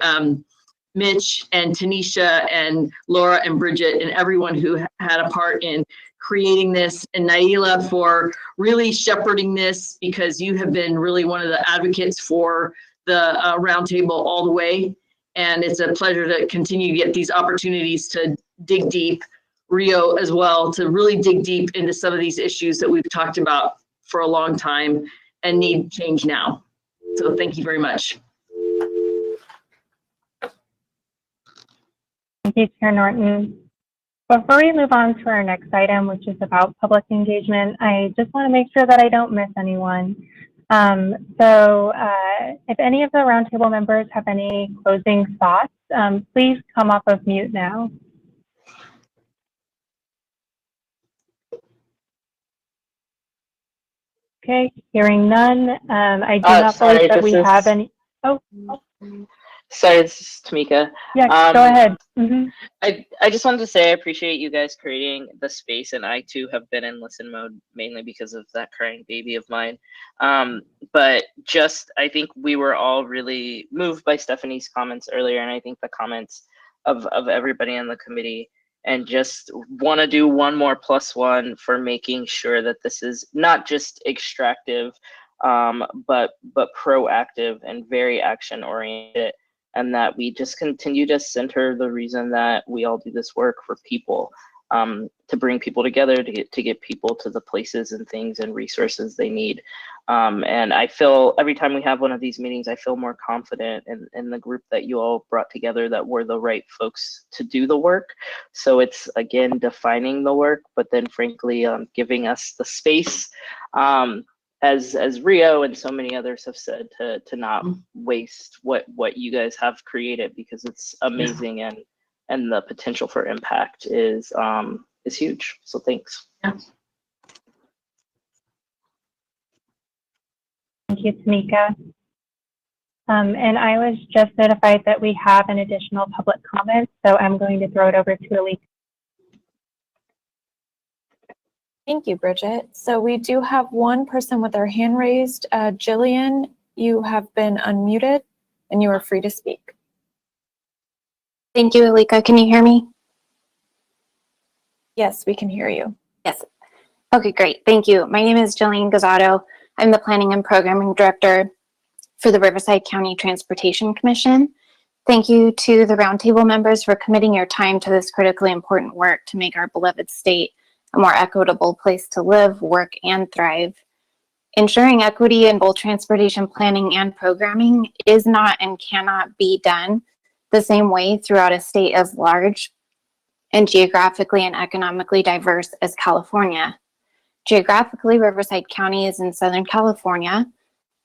Mitch and Tanisha and Laura and Bridget and everyone who had a part in creating this, and Naila for really shepherding this, because you have been really one of the advocates for the roundtable all the way. And it's a pleasure to continue to get these opportunities to dig deep. Rio as well, to really dig deep into some of these issues that we've talked about for a long time and need change now. So thank you very much. Thank you, Chair Norton. Before we move on to our next item, which is about public engagement, I just want to make sure that I don't miss anyone. If any of the roundtable members have any closing thoughts, please come off of mute now. Okay, hearing none. I do not believe that we have any. Oh. Sorry, this is Tamika. Yeah, go ahead. I just wanted to say I appreciate you guys creating the space, and I too have been in listen mode mainly because of that crying baby of mine. But just, I think we were all really moved by Stephanie's comments earlier, and I think the comments of everybody on the committee, and just want to do one more +1 for making sure that this is not just extractive, but proactive and very action oriented. And that we just continue to center the reason that we all do this work for people, to bring people together, to get people to the places and things and resources they need. And I feel every time we have one of these meetings, I feel more confident in the group that you all brought together, that we're the right folks to do the work. So it's, again, defining the work, but then frankly, giving us the space, as Rio and so many others have said, to not waste what you guys have created, because it's amazing, and the potential for impact is huge. So thanks. Yeah. Thank you, Tamika. And I was just notified that we have an additional public comment, so I'm going to throw it over to Alika. Thank you, Bridget. So we do have one person with their hand raised. Jillian, you have been unmuted and you are free to speak. Thank you, Alika. Can you hear me? Yes, we can hear you. Yes. Okay, great. Thank you. My name is Jillian Gazzato. I'm the Planning and Programming Director for the Riverside County Transportation Commission. Thank you to the Roundtable members for committing your time to this critically important work to make our beloved state a more equitable place to live, work, and thrive. Ensuring equity in both transportation planning and programming is not and cannot be done the same way throughout a state as large and geographically and economically diverse as California. Geographically, Riverside County is in Southern California,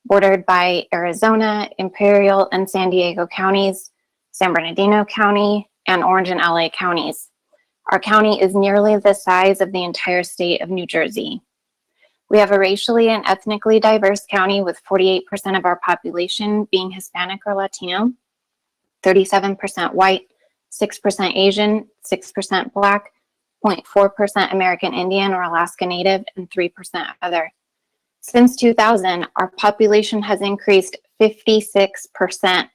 bordered by Arizona, Imperial, and San Diego counties, San Bernardino County, and Orange and LA counties. Our county is nearly the size of the entire state of New Jersey. We have a racially and ethnically diverse county with 48% of our population being Hispanic or Latino, 37% white, 6% Asian, 6% Black, 0.4% American Indian or Alaska Native, and 3% other. Since 2000, our population has increased 56%.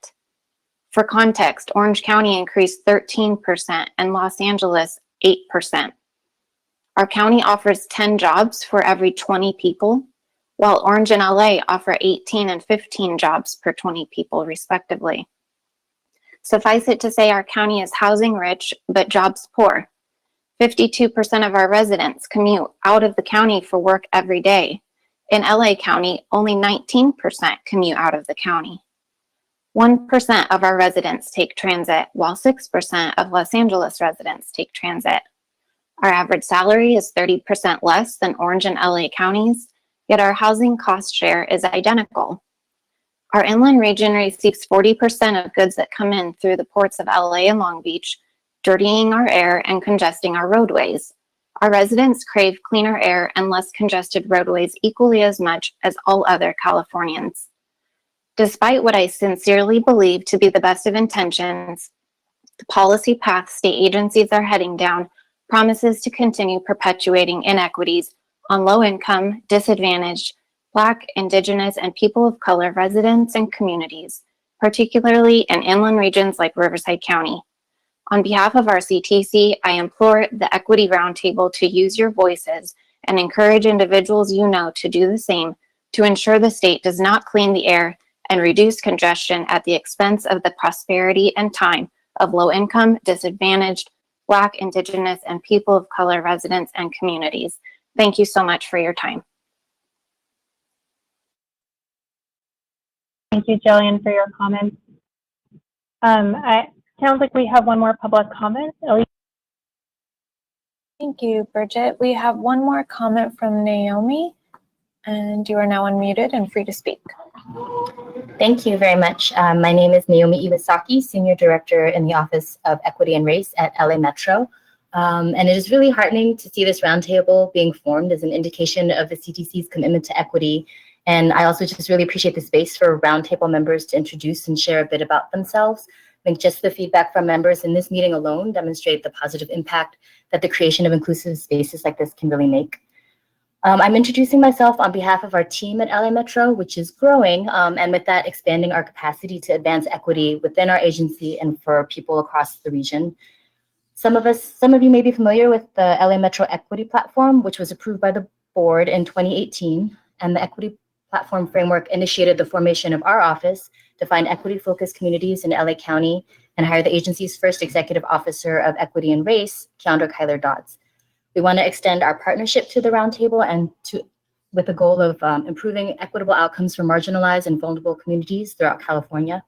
For context, Orange County increased 13% and Los Angeles 8%. Our county offers 10 jobs for every 20 people, while Orange and LA offer 18 and 15 jobs per 20 people, respectively. Suffice it to say, our county is housing rich, but jobs poor. 52% of our residents commute out of the county for work every day. In LA County, only 19% commute out of the county. 1% of our residents take transit, while 6% of Los Angeles residents take transit. Our average salary is 30% less than Orange and LA counties, yet our housing cost share is identical. Our inland region receives 40% of goods that come in through the ports of LA and Long Beach, dirtying our air and congesting our roadways. Our residents crave cleaner air and less congested roadways equally as much as all other Californians. Despite what I sincerely believe to be the best of intentions, the policy path state agencies are heading down promises to continue perpetuating inequities on low-income, disadvantaged, Black, Indigenous, and people of color residents and communities, particularly in inland regions like Riverside County. On behalf of our CTC, I implore the Equity Roundtable to use your voices and encourage individuals you know to do the same to ensure the state does not clean the air and reduce congestion at the expense of the prosperity and time of low-income, disadvantaged, Black, Indigenous, and people of color residents and communities. Thank you so much for your time. Thank you, Jillian, for your comments. It sounds like we have one more public comment. Elise? Thank you, Bridget. We have one more comment from Naomi, and you are now unmuted and free to speak. Thank you very much. My name is Naomi Iwasaki, Senior Director in the Office of Equity and Race at LA Metro. And it is really heartening to see this roundtable being formed as an indication of the CTC's commitment to equity. And I also just really appreciate the space for roundtable members to introduce and share a bit about themselves. I think just the feedback from members in this meeting alone demonstrate the positive impact that the creation of inclusive spaces like this can really make. I'm introducing myself on behalf of our team at LA Metro, which is growing, and with that expanding our capacity to advance equity within our agency and for people across the region. Some of you may be familiar with the LA Metro Equity Platform, which was approved by the board in 2018, and the Equity Platform Framework initiated the formation of our office to find equity-focused communities in LA County and hire the agency's first executive officer of equity and race, Keandra Kyler Dodds. We want to extend our partnership to the roundtable and with the goal of improving equitable outcomes for marginalized and vulnerable communities throughout California.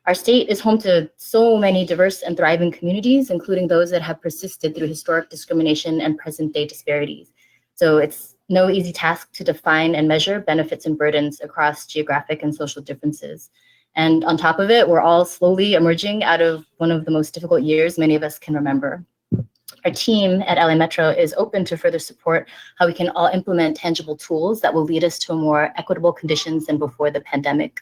Our state is home to so many diverse and thriving communities, including those that have persisted through historic discrimination and present-day disparities. So it's no easy task to define and measure benefits and burdens across geographic and social differences. And on top of it, we're all slowly emerging out of one of the most difficult years many of us can remember. Our team at LA Metro is open to further support how we can all implement tangible tools that will lead us to more equitable conditions than before the pandemic.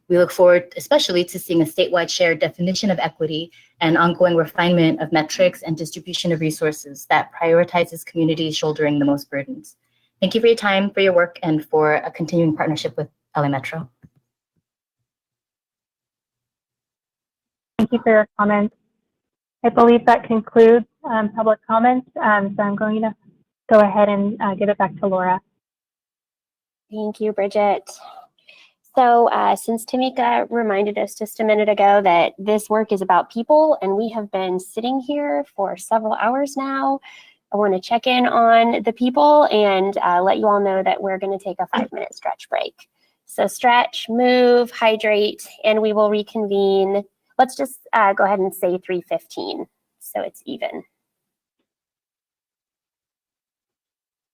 We look forward especially to seeing a statewide shared definition of equity and ongoing refinement of metrics and distribution of resources that prioritizes communities shouldering the most burdens. Thank you for your time, for your work, and for a continuing partnership with LA Metro. Thank you for your comments. I believe that concludes public comments, so I'm going to go ahead and give it back to Laura. Thank you, Bridget. So since Tamika reminded us just a minute ago that this work is about people, and we have been sitting here for several hours now, I want to check in on the people and let you all know that we're going to take a 5-minute stretch break. So stretch, move, hydrate, and we will reconvene. Let's just go ahead and say 3:15, so it's even.